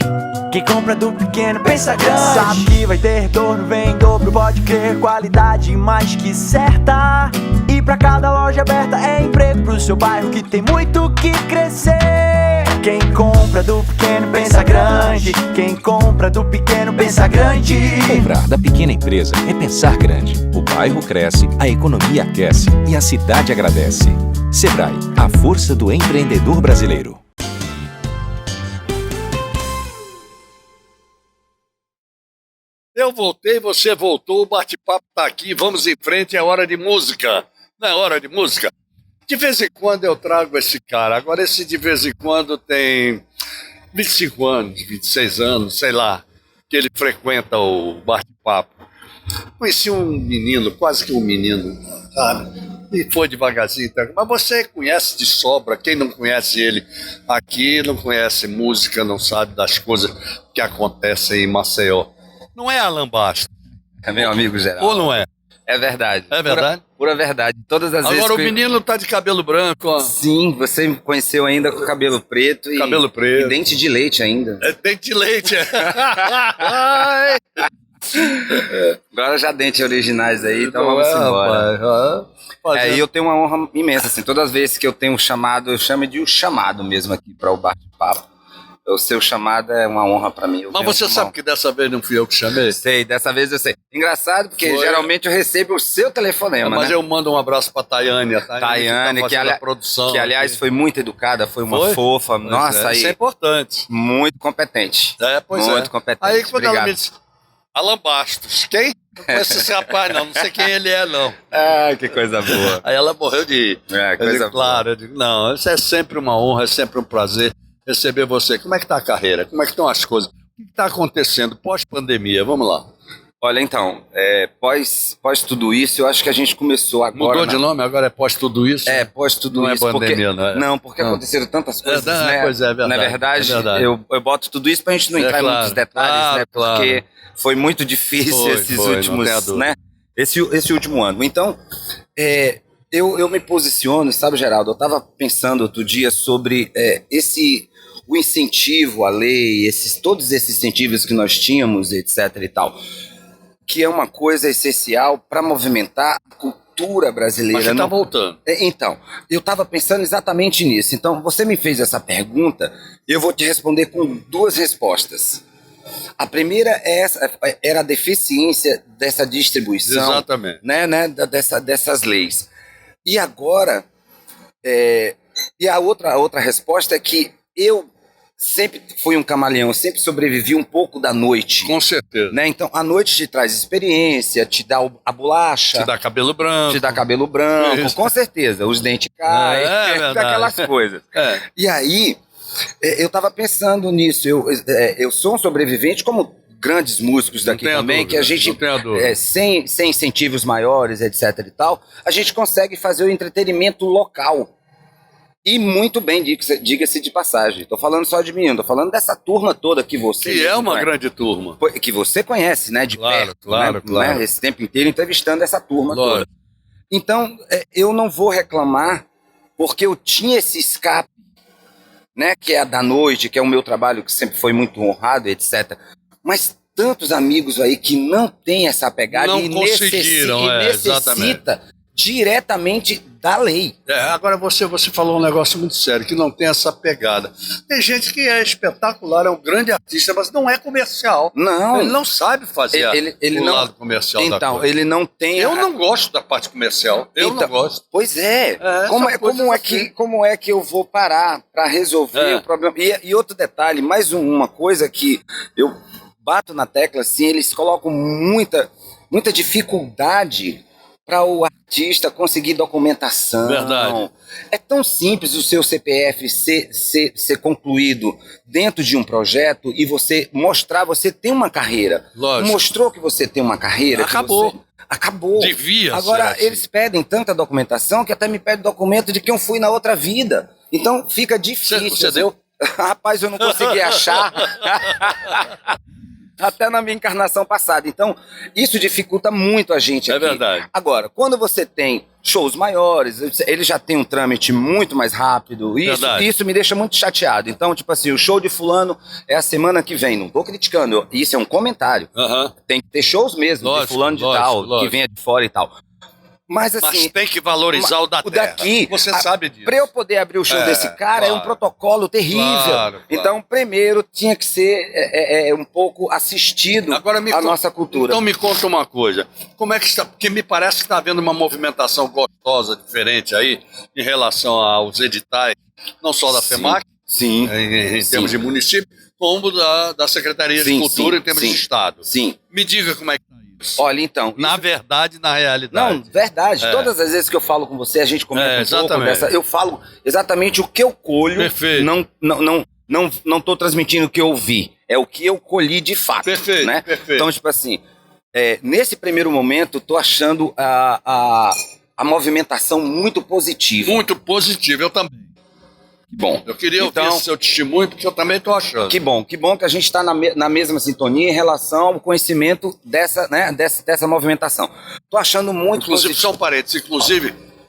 Quem compra do pequeno pensa grande. Sabe que vai ter retorno, vem em dobro, pode crer. Qualidade mais que certa. E pra cada loja aberta é emprego pro seu bairro que tem muito que crescer. Quem compra do pequeno pensa grande. Quem compra do pequeno pensa grande. Comprar da pequena empresa é pensar grande. O bairro cresce, a economia aquece e a cidade agradece. Sebrae, a força do empreendedor brasileiro. Eu voltei, você voltou, o bate-papo tá aqui, vamos em frente, é hora de música. Não é hora de música? De vez em quando eu trago esse cara, agora esse de vez em quando tem 25 anos, 26 anos, sei lá, que ele frequenta o bate-papo. Conheci um menino, quase que um menino, sabe? E foi devagarzinho, mas você conhece de sobra, quem não conhece ele aqui, não conhece música, não sabe das coisas que acontecem em Maceió. Não é Alan Bastos. É meu amigo geral. Ou não é? É verdade. É verdade? Pura verdade. Todas as vezes. Agora o menino tá de cabelo branco, ó. Sim, você me conheceu ainda com cabelo preto e. Cabelo preto. E dente de leite ainda. É dente de leite. Agora já dentes originais aí, então vamos embora. E eu tenho uma honra imensa, assim. Todas as vezes que eu tenho um chamado, eu chamo de um chamado mesmo aqui para o bate-papo. O seu chamado é uma honra pra mim. Mas você sabe que dessa vez não fui eu que chamei? Sei, dessa vez eu sei. Engraçado, porque geralmente eu recebo o seu telefonema, mas né? eu mando um abraço pra Tayane. Tayane, que a produção. Que aliás foi muito educada, foi uma fofa. Pois nossa, aí. Isso é importante. Muito competente. Muito competente. Aí quando ela me disse, Alan Bastos, quem? Não conheço esse rapaz não sei quem ele é não. Ah, que coisa boa. Aí ela morreu de rir. Coisa boa. Claro, eu digo, não, isso é sempre uma honra, é sempre um prazer receber você. Como é que tá a carreira? Como é que estão as coisas? O que está acontecendo pós-pandemia? Vamos lá. Olha, então, pós tudo isso, eu acho que a gente começou agora... Mudou de nome? Agora é pós tudo isso? É, pós tudo isso. Não é pandemia, não é? Não, porque aconteceram tantas coisas, né? Pois é verdade. Na verdade, é verdade. Eu boto tudo isso pra gente não entrar em muitos detalhes, né? Porque foi muito difícil esses últimos, né? Esse último ano. Então, eu me posiciono, sabe, Geraldo? Eu estava pensando outro dia sobre o incentivo à lei, todos esses incentivos que nós tínhamos, etc e tal, que é uma coisa essencial para movimentar a cultura brasileira. Mas você está voltando. Então, eu estava pensando exatamente nisso. Então, você me fez essa pergunta, eu vou te responder com duas respostas. A primeira era a deficiência dessa distribuição. Exatamente. Né, dessas leis. E agora, e a outra resposta é que eu sempre fui um camaleão, eu sempre sobrevivi um pouco da noite. Com certeza. Né? Então, a noite te traz experiência, te dá a bolacha. Te dá cabelo branco. Te dá cabelo branco, com certeza. Os dentes caem, aquelas coisas. E aí, eu estava pensando nisso. Eu sou um sobrevivente, como grandes músicos daqui também, dúvida, que a gente, sem incentivos maiores, etc e tal, a gente consegue fazer o entretenimento local. E muito bem, diga-se de passagem. Estou falando só de mim, estou falando dessa turma toda que você... Que é uma grande turma. Que você conhece, né? De perto. Claro. Né, esse tempo inteiro entrevistando essa turma toda. Então, eu não vou reclamar, porque eu tinha esse escape, né? Que é a da noite, que é o meu trabalho, que sempre foi muito honrado, etc. Mas tantos amigos aí que não têm essa pegada não conseguiram, necessita diretamente da lei. Agora você falou um negócio muito sério, que não tem essa pegada. Tem gente que é espetacular, é um grande artista, mas não é comercial. Não. Ele não sabe fazer o lado comercial da coisa. Ele não tem... Eu não gosto da parte comercial. Eu não gosto. Pois é. Como é que eu vou parar para resolver o problema? E outro detalhe, mais uma coisa que eu bato na tecla, assim, eles colocam muita dificuldade para o artista conseguir documentação. Verdade. É tão simples o seu CPF ser concluído dentro de um projeto e você mostrar, você tem uma carreira. Lógico. Mostrou que você tem uma carreira. Acabou. Devia Agora, ser eles assim. pedem tanta documentação que até me pedem documento de quem eu fui na outra vida. Então, fica difícil. Você deu? Rapaz, eu não consegui achar. Até na minha encarnação passada. Então, isso dificulta muito a gente aqui. É verdade. Agora, quando você tem shows maiores, ele já tem um trâmite muito mais rápido. Isso me deixa muito chateado. Então, tipo assim, o show de fulano é a semana que vem. Não tô criticando. Isso é um comentário. Tem que ter shows mesmo, de fulano de tal, que venha de fora e tal. Mas assim... Mas tem que valorizar o da terra. Daqui, você sabe disso. Para eu poder abrir o show desse cara, é um protocolo terrível. Claro. Então, primeiro, tinha que ser um pouco assistido a nossa cultura. Então, me conta uma coisa. Como é que está... Porque me parece que está havendo uma movimentação gostosa, diferente aí, em relação aos editais, não só da FEMAC, em termos de município, como da Secretaria de Cultura em termos de Estado. Sim. Me diga como é que... Olha, então... Na verdade, na realidade. Não, verdade. Todas as vezes que eu falo com você, a gente comenta um pouco dessa... Eu falo exatamente o que eu colho. Perfeito. Não tô transmitindo o que eu vi. É o que eu colhi de fato. Perfeito, né? perfeito. Então, tipo assim, nesse primeiro momento, tô achando a movimentação muito positiva. Muito positiva, eu também. Bom, eu queria ouvir esse seu testemunho, porque eu também estou achando. Que bom que a gente está na mesma sintonia em relação ao conhecimento dessa movimentação. Estou achando muito positivo. Só um parênteses,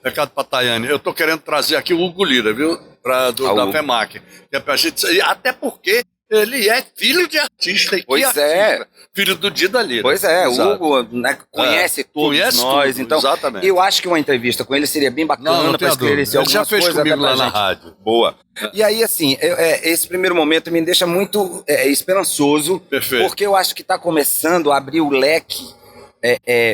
recado para a Tayane, eu estou querendo trazer aqui o Hugo Lira, viu? Da FEMAC. Que é pra gente, até porque ele é filho de artista. Filho do Dida Lira. Pois é, o Hugo conhece todos nós. Tudo, então, exatamente. Eu acho que uma entrevista com ele seria bem bacana para esclarecer algumas coisas. Ele já fez comigo lá na rádio. Boa. E aí, assim, esse primeiro momento me deixa muito esperançoso. Perfeito. Porque eu acho que está começando a abrir o leque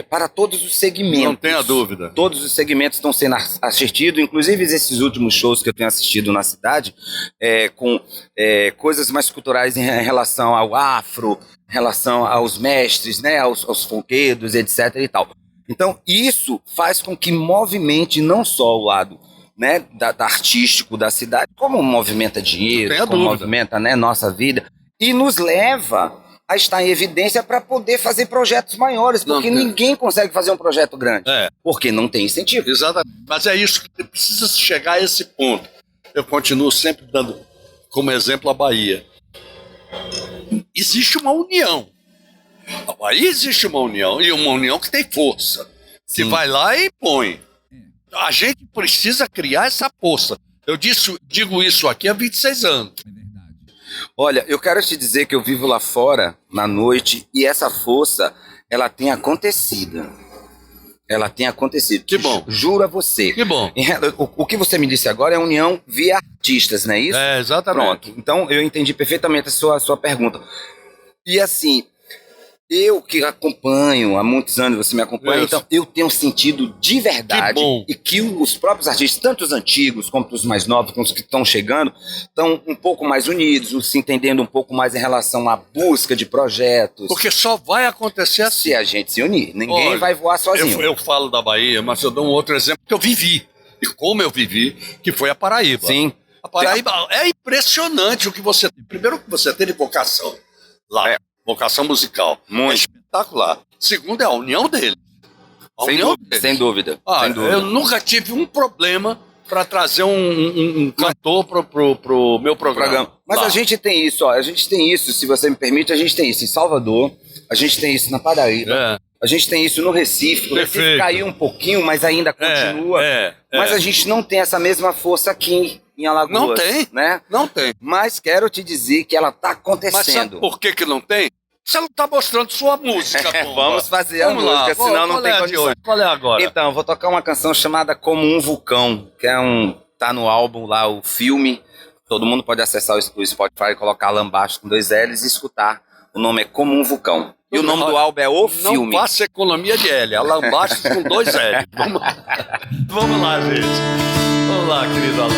para todos os segmentos. Não tenha dúvida. Todos os segmentos estão sendo assistidos, inclusive esses últimos shows que eu tenho assistido na cidade, com coisas mais culturais em relação ao afro, em relação aos mestres, né, aos folquedos, etc. e tal. Então, isso faz com que movimente não só o lado, né, da artístico da cidade, como movimenta dinheiro, como movimenta, né, nossa vida, e nos leva a estar em evidência para poder fazer projetos maiores, porque ninguém consegue fazer um projeto grande, porque não tem incentivo. Exatamente, mas é isso que precisa chegar a esse ponto. Eu continuo sempre dando como exemplo a Bahia. Existe uma união. A Bahia existe uma união, e uma união que tem força, que vai lá e põe. A gente precisa criar essa força. Eu digo isso aqui há 26 anos. Olha, eu quero te dizer que eu vivo lá fora, na noite, e essa força, ela tem acontecido. Ela tem acontecido. Que bom. Juro a você. Que bom. O que você me disse agora é união via artistas, não é isso? É, exatamente. Pronto. Então, eu entendi perfeitamente a sua pergunta. E assim, eu que acompanho há muitos anos, você me acompanha, então eu tenho sentido de verdade e que os próprios artistas, tanto os antigos como os mais novos, como os que estão chegando, estão um pouco mais unidos, se entendendo um pouco mais em relação à busca de projetos. Porque só vai acontecer assim. Se a gente se unir. Ninguém vai voar sozinho. Eu falo da Bahia, mas eu dou um outro exemplo que eu vivi. E como eu vivi, que foi a Paraíba. Sim. A Paraíba é impressionante o que você tem. Primeiro, o que você tem de vocação lá. Vocação musical. Muito. É espetacular. Segundo, é a união deles. Sem dúvida. Eu nunca tive um problema para trazer um cantor pro meu programa. Mas a gente tem isso, a gente tem isso, se você me permite, a gente tem isso em Salvador, a gente tem isso na Paraíba, a gente tem isso no Recife. O Recife caiu um pouquinho, mas ainda continua. Mas a gente não tem essa mesma força aqui em Alagoas. Não tem, né? Não tem. Mas quero te dizer que ela está acontecendo. Mas sabe por que não tem? Você não tá mostrando sua música, pô. Vamos fazer a música, senão não tem condições. Qual é agora? Então, eu vou tocar uma canção chamada Como um Vulcão, que tá no álbum lá, o filme. Todo mundo pode acessar o Spotify e colocar Alan Bastos com 2 L's e escutar. O nome é Como um Vulcão. E o nome do álbum é O Filme. Não faça economia de L, Alan Bastos com 2 L. Vamos lá, gente. Vamos lá, querido Alan.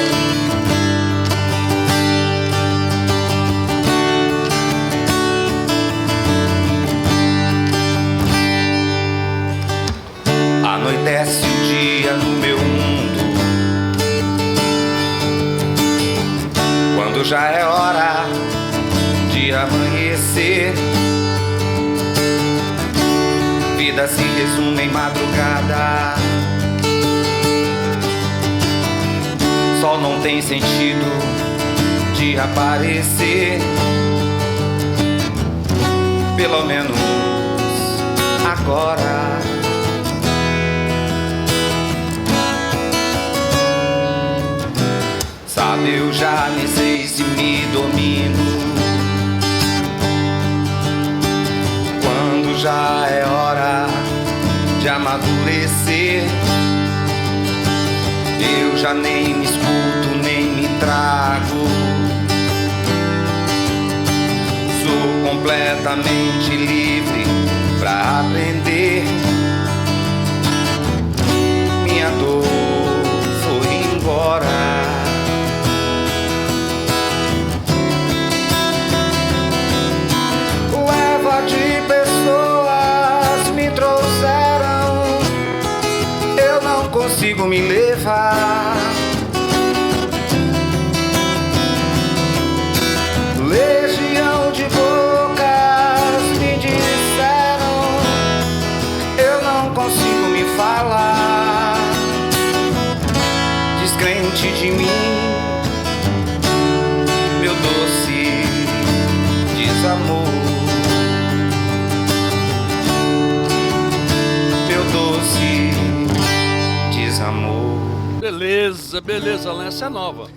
Anoitece o dia no meu mundo, quando já é hora de amanhecer. Vida se resume em madrugada, sol não tem sentido de aparecer. Pelo menos agora. Sabe, eu já nem sei se me domino, quando já é hora de amadurecer. Eu já nem me escuto, nem me trago. Sou completamente livre pra aprender. Minha dor foi embora. De pessoas me trouxeram, eu não consigo me levar. Legião de bocas me disseram, eu não consigo me falar. Descrente de mim, meu doce desamor. Beleza, Alan, essa é nova.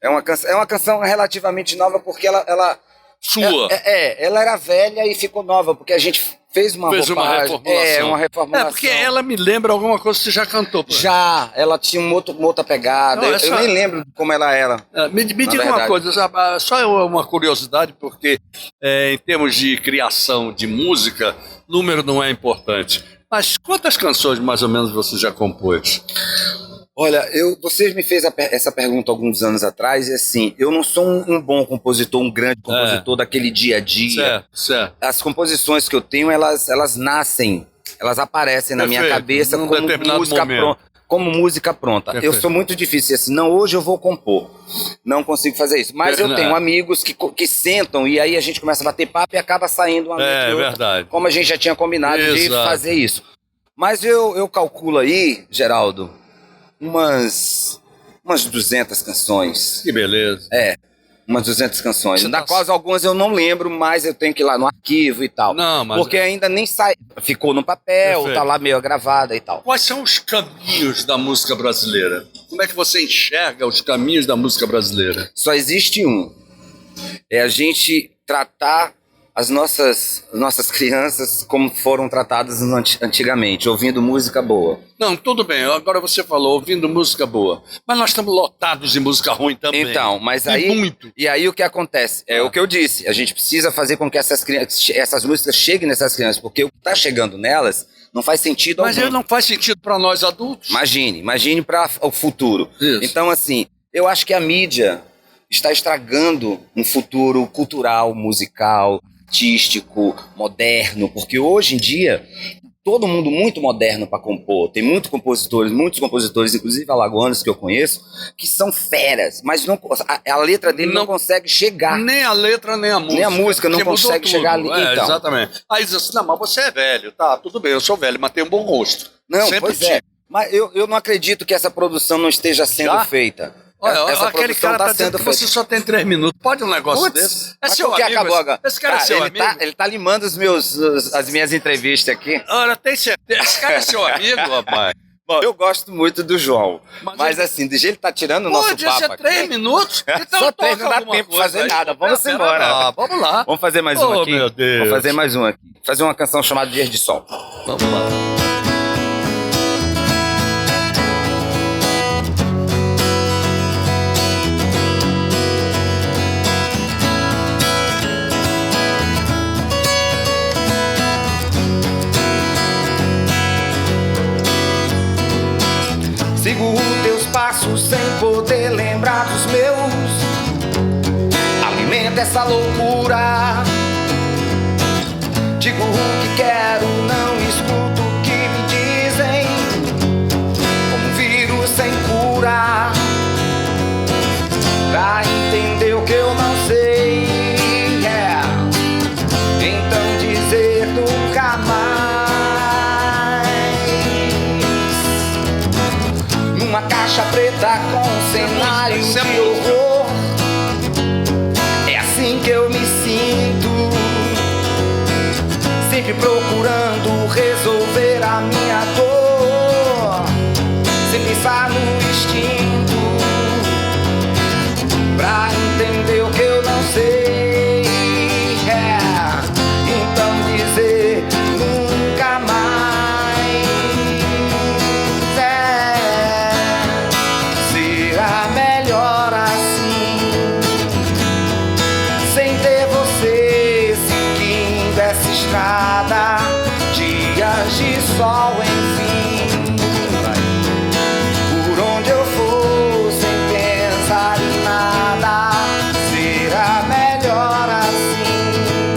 É uma canção relativamente nova porque ela sua. Ela era velha e ficou nova porque a gente fez uma reformulação. Uma reformulação. Porque ela me lembra alguma coisa que você já cantou. Já, ela tinha uma outra pegada. Não, eu nem lembro como ela era. Me diga uma coisa, só uma curiosidade, porque em termos de criação de música, número não é importante. Mas quantas canções mais ou menos você já compôs? Olha, você me fez essa pergunta alguns anos atrás, e assim, eu não sou um bom compositor, um grande compositor daquele dia a dia. Certo. As composições que eu tenho, elas nascem, elas aparecem na minha cabeça como música pronta. Perfeito. Eu sou muito difícil assim, não, hoje eu vou compor. Não consigo fazer isso. Mas eu tenho amigos que sentam e aí a gente começa a bater papo e acaba saindo uma noite verdade. Como a gente já tinha combinado de fazer isso. Mas eu calculo aí, Geraldo, umas 200 canções. Que beleza. Umas 200 canções. Da qual algumas eu não lembro, mas eu tenho que ir lá no arquivo e tal. Não, mas... Porque ainda nem sai. Ficou no papel, perfeito. Tá lá meio gravada e tal. Quais são os caminhos da música brasileira? Como é que você enxerga os caminhos da música brasileira? Só existe um. É a gente tratar as nossas crianças como foram tratadas antigamente, ouvindo música boa. Não, tudo bem, agora você falou, ouvindo música boa. Mas nós estamos lotados de música ruim também. Então, mas aí... muito. E aí o que acontece? É o que eu disse, a gente precisa fazer com que essas músicas cheguem nessas crianças, porque o que está chegando nelas não faz sentido algum. Mas não faz sentido para nós adultos? Imagine para o futuro. Isso. Então, assim, eu acho que a mídia está estragando um futuro cultural, musical, artístico, moderno, porque hoje em dia todo mundo muito moderno para compor. Tem muitos compositores, inclusive alagoanos que eu conheço, que são feras, mas a letra dele não consegue chegar. Nem a letra, nem a música. Nem a música não consegue chegar ali. Então. Exatamente. Aí diz assim, não, mas você é velho, tá, tudo bem, eu sou velho, mas tenho um bom rosto. Não, pois é. Mas eu não acredito que essa produção não esteja sendo feita. Olha, aquele cara tá dizendo que você só tem 3 minutos. Pode um negócio desse? É seu amigo. Acabou agora. Esse cara é seu amigo? Ele tá limando as minhas entrevistas aqui. Olha, tem certeza. Esse cara é seu amigo, rapaz. Bom, eu gosto muito do João, mas assim, do jeito que tá tirando o nosso papo aqui... 3 minutos? Então só 3 não dá tempo de fazer nada, vamos embora. Vamos lá. Vamos fazer mais um aqui? Meu Deus. Vamos fazer mais um aqui. Fazer uma canção chamada Dias de Sol. Vamos lá. Sigo os teus passos sem poder lembrar dos meus. Alimenta essa loucura. Digo o que quero, não escuto o que me dizem. Como um vírus sem cura. Pra entender o que eu não sei, então dizer nunca mais. Uma caixa preta com cenário de horror. É assim que eu me sinto, sempre procurando resolver a minha dor, sem pensar no instinto, pra entender o que eu não sei, então dizer nunca mais. Será melhor assim, sem ter você seguindo essa estrada. Dias de sol, enfim, por onde eu for, sem pensar em nada. Será melhor assim,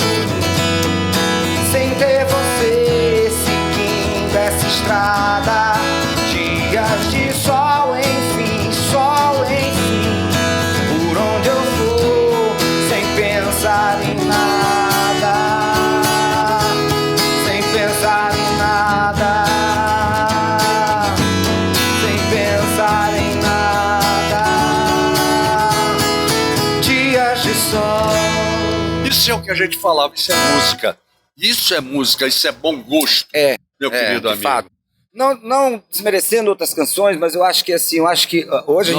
sem ter você seguindo essa estrada. Dias de sol, enfim, por onde eu for, sem pensar em nada, sem pensar em nada, sem pensar em nada. Dias de sol. Isso é o que a gente falava, isso é música. Isso é música, isso é bom gosto, meu querido amigo. Fato. Não desmerecendo outras canções, mas eu acho que assim, hoje a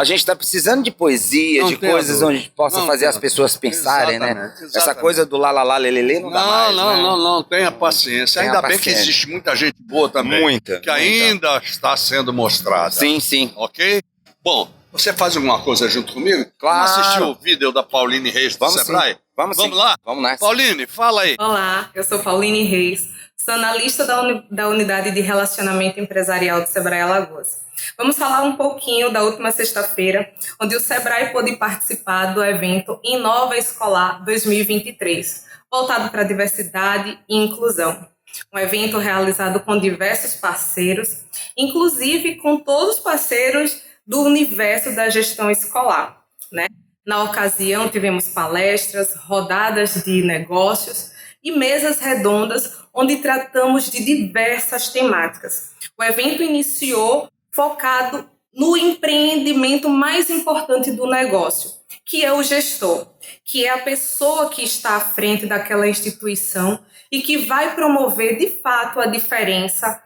gente está precisando de poesia, de coisas onde a gente possa fazer as pessoas pensarem, né? Essa coisa do lá, lelele não dá mais. Não, tenha paciência. Ainda bem que existe muita gente boa também. Muita. Que ainda está sendo mostrada. Sim. Ok? Bom, você faz alguma coisa junto comigo? Claro. Vamos assistir o vídeo da Pauline Reis do Sebrae? Vamos lá? Vamos nessa. Pauline, fala aí. Olá, eu sou Pauline Reis. Sou analista da Unidade de Relacionamento Empresarial do Sebrae Alagoas. Vamos falar um pouquinho da última sexta-feira, onde o Sebrae pôde participar do evento Inova Escolar 2023, voltado para a diversidade e inclusão. Um evento realizado com diversos parceiros, inclusive com todos os parceiros do universo da gestão escolar, né? Na ocasião, tivemos palestras, rodadas de negócios e mesas redondas onde tratamos de diversas temáticas. O evento iniciou focado no empreendimento mais importante do negócio, que é o gestor, que é a pessoa que está à frente daquela instituição e que vai promover, de fato, a diferença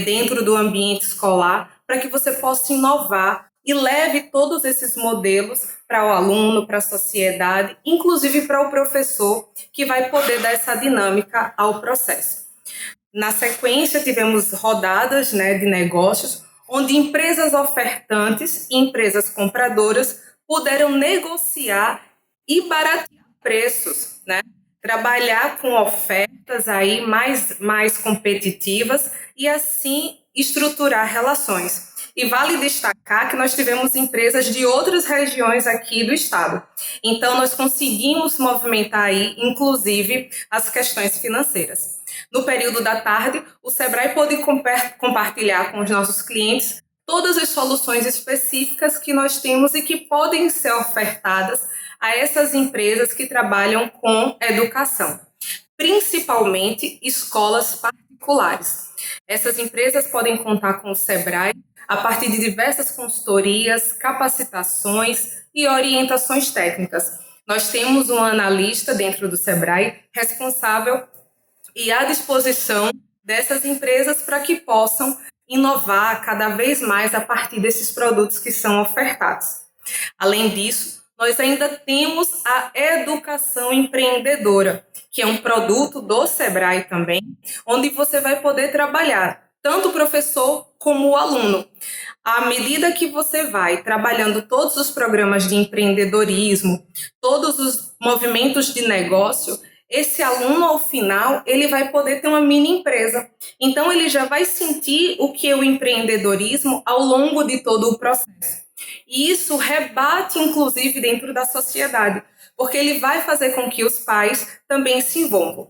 dentro do ambiente escolar para que você possa inovar e leve todos esses modelos para o aluno, para a sociedade, inclusive para o professor, que vai poder dar essa dinâmica ao processo. Na sequência, tivemos rodadas de negócios, onde empresas ofertantes e empresas compradoras puderam negociar e baratear preços, trabalhar com ofertas aí mais competitivas e assim estruturar relações. E vale destacar que nós tivemos empresas de outras regiões aqui do estado. Então, nós conseguimos movimentar aí, inclusive, as questões financeiras. No período da tarde, o Sebrae pôde compartilhar com os nossos clientes todas as soluções específicas que nós temos e que podem ser ofertadas a essas empresas que trabalham com educação, principalmente escolas particulares. Essas empresas podem contar com o Sebrae a partir de diversas consultorias, capacitações e orientações técnicas. Nós temos um analista dentro do Sebrae responsável e à disposição dessas empresas para que possam inovar cada vez mais a partir desses produtos que são ofertados. Além disso, nós ainda temos a educação empreendedora, que é um produto do Sebrae também, onde você vai poder trabalhar tanto o professor como o aluno. À medida que você vai trabalhando todos os programas de empreendedorismo, todos os movimentos de negócio, esse aluno, ao final, ele vai poder ter uma mini empresa. Então, ele já vai sentir o que é o empreendedorismo ao longo de todo o processo. E isso rebate, inclusive, dentro da sociedade, porque ele vai fazer com que os pais também se envolvam.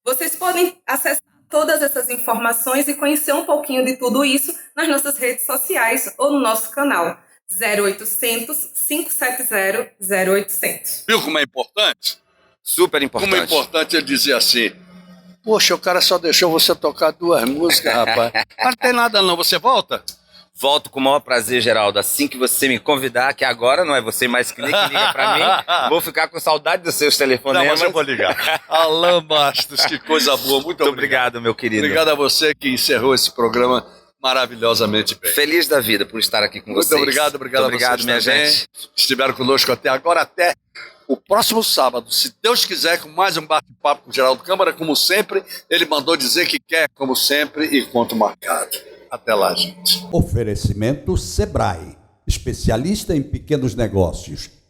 Vocês podem acessar todas essas informações e conhecer um pouquinho de tudo isso nas nossas redes sociais ou no nosso canal 0800 570 0800. Viu como é importante? Super importante. Como é importante ele dizer assim: poxa, o cara só deixou você tocar 2 músicas, rapaz. Mas não tem nada não, você volta? Volto com o maior prazer, Geraldo. Assim que você me convidar, que agora não é você mais que liga pra mim, vou ficar com saudade dos seus telefonemas. Não, mas eu vou ligar. Alain Bastos, que coisa boa. Muito obrigado, meu querido. Obrigado a você que encerrou esse programa maravilhosamente bem. Feliz da vida por estar aqui com vocês. Muito obrigado, obrigado a vocês minha também. Gente. Estiveram conosco até agora, até o próximo sábado, se Deus quiser, com mais um bate-papo com o Geraldo Câmara, como sempre. Ele mandou dizer que quer, como sempre, e ponto marcado. Até lá, gente. Oferecimento Sebrae, especialista em pequenos negócios.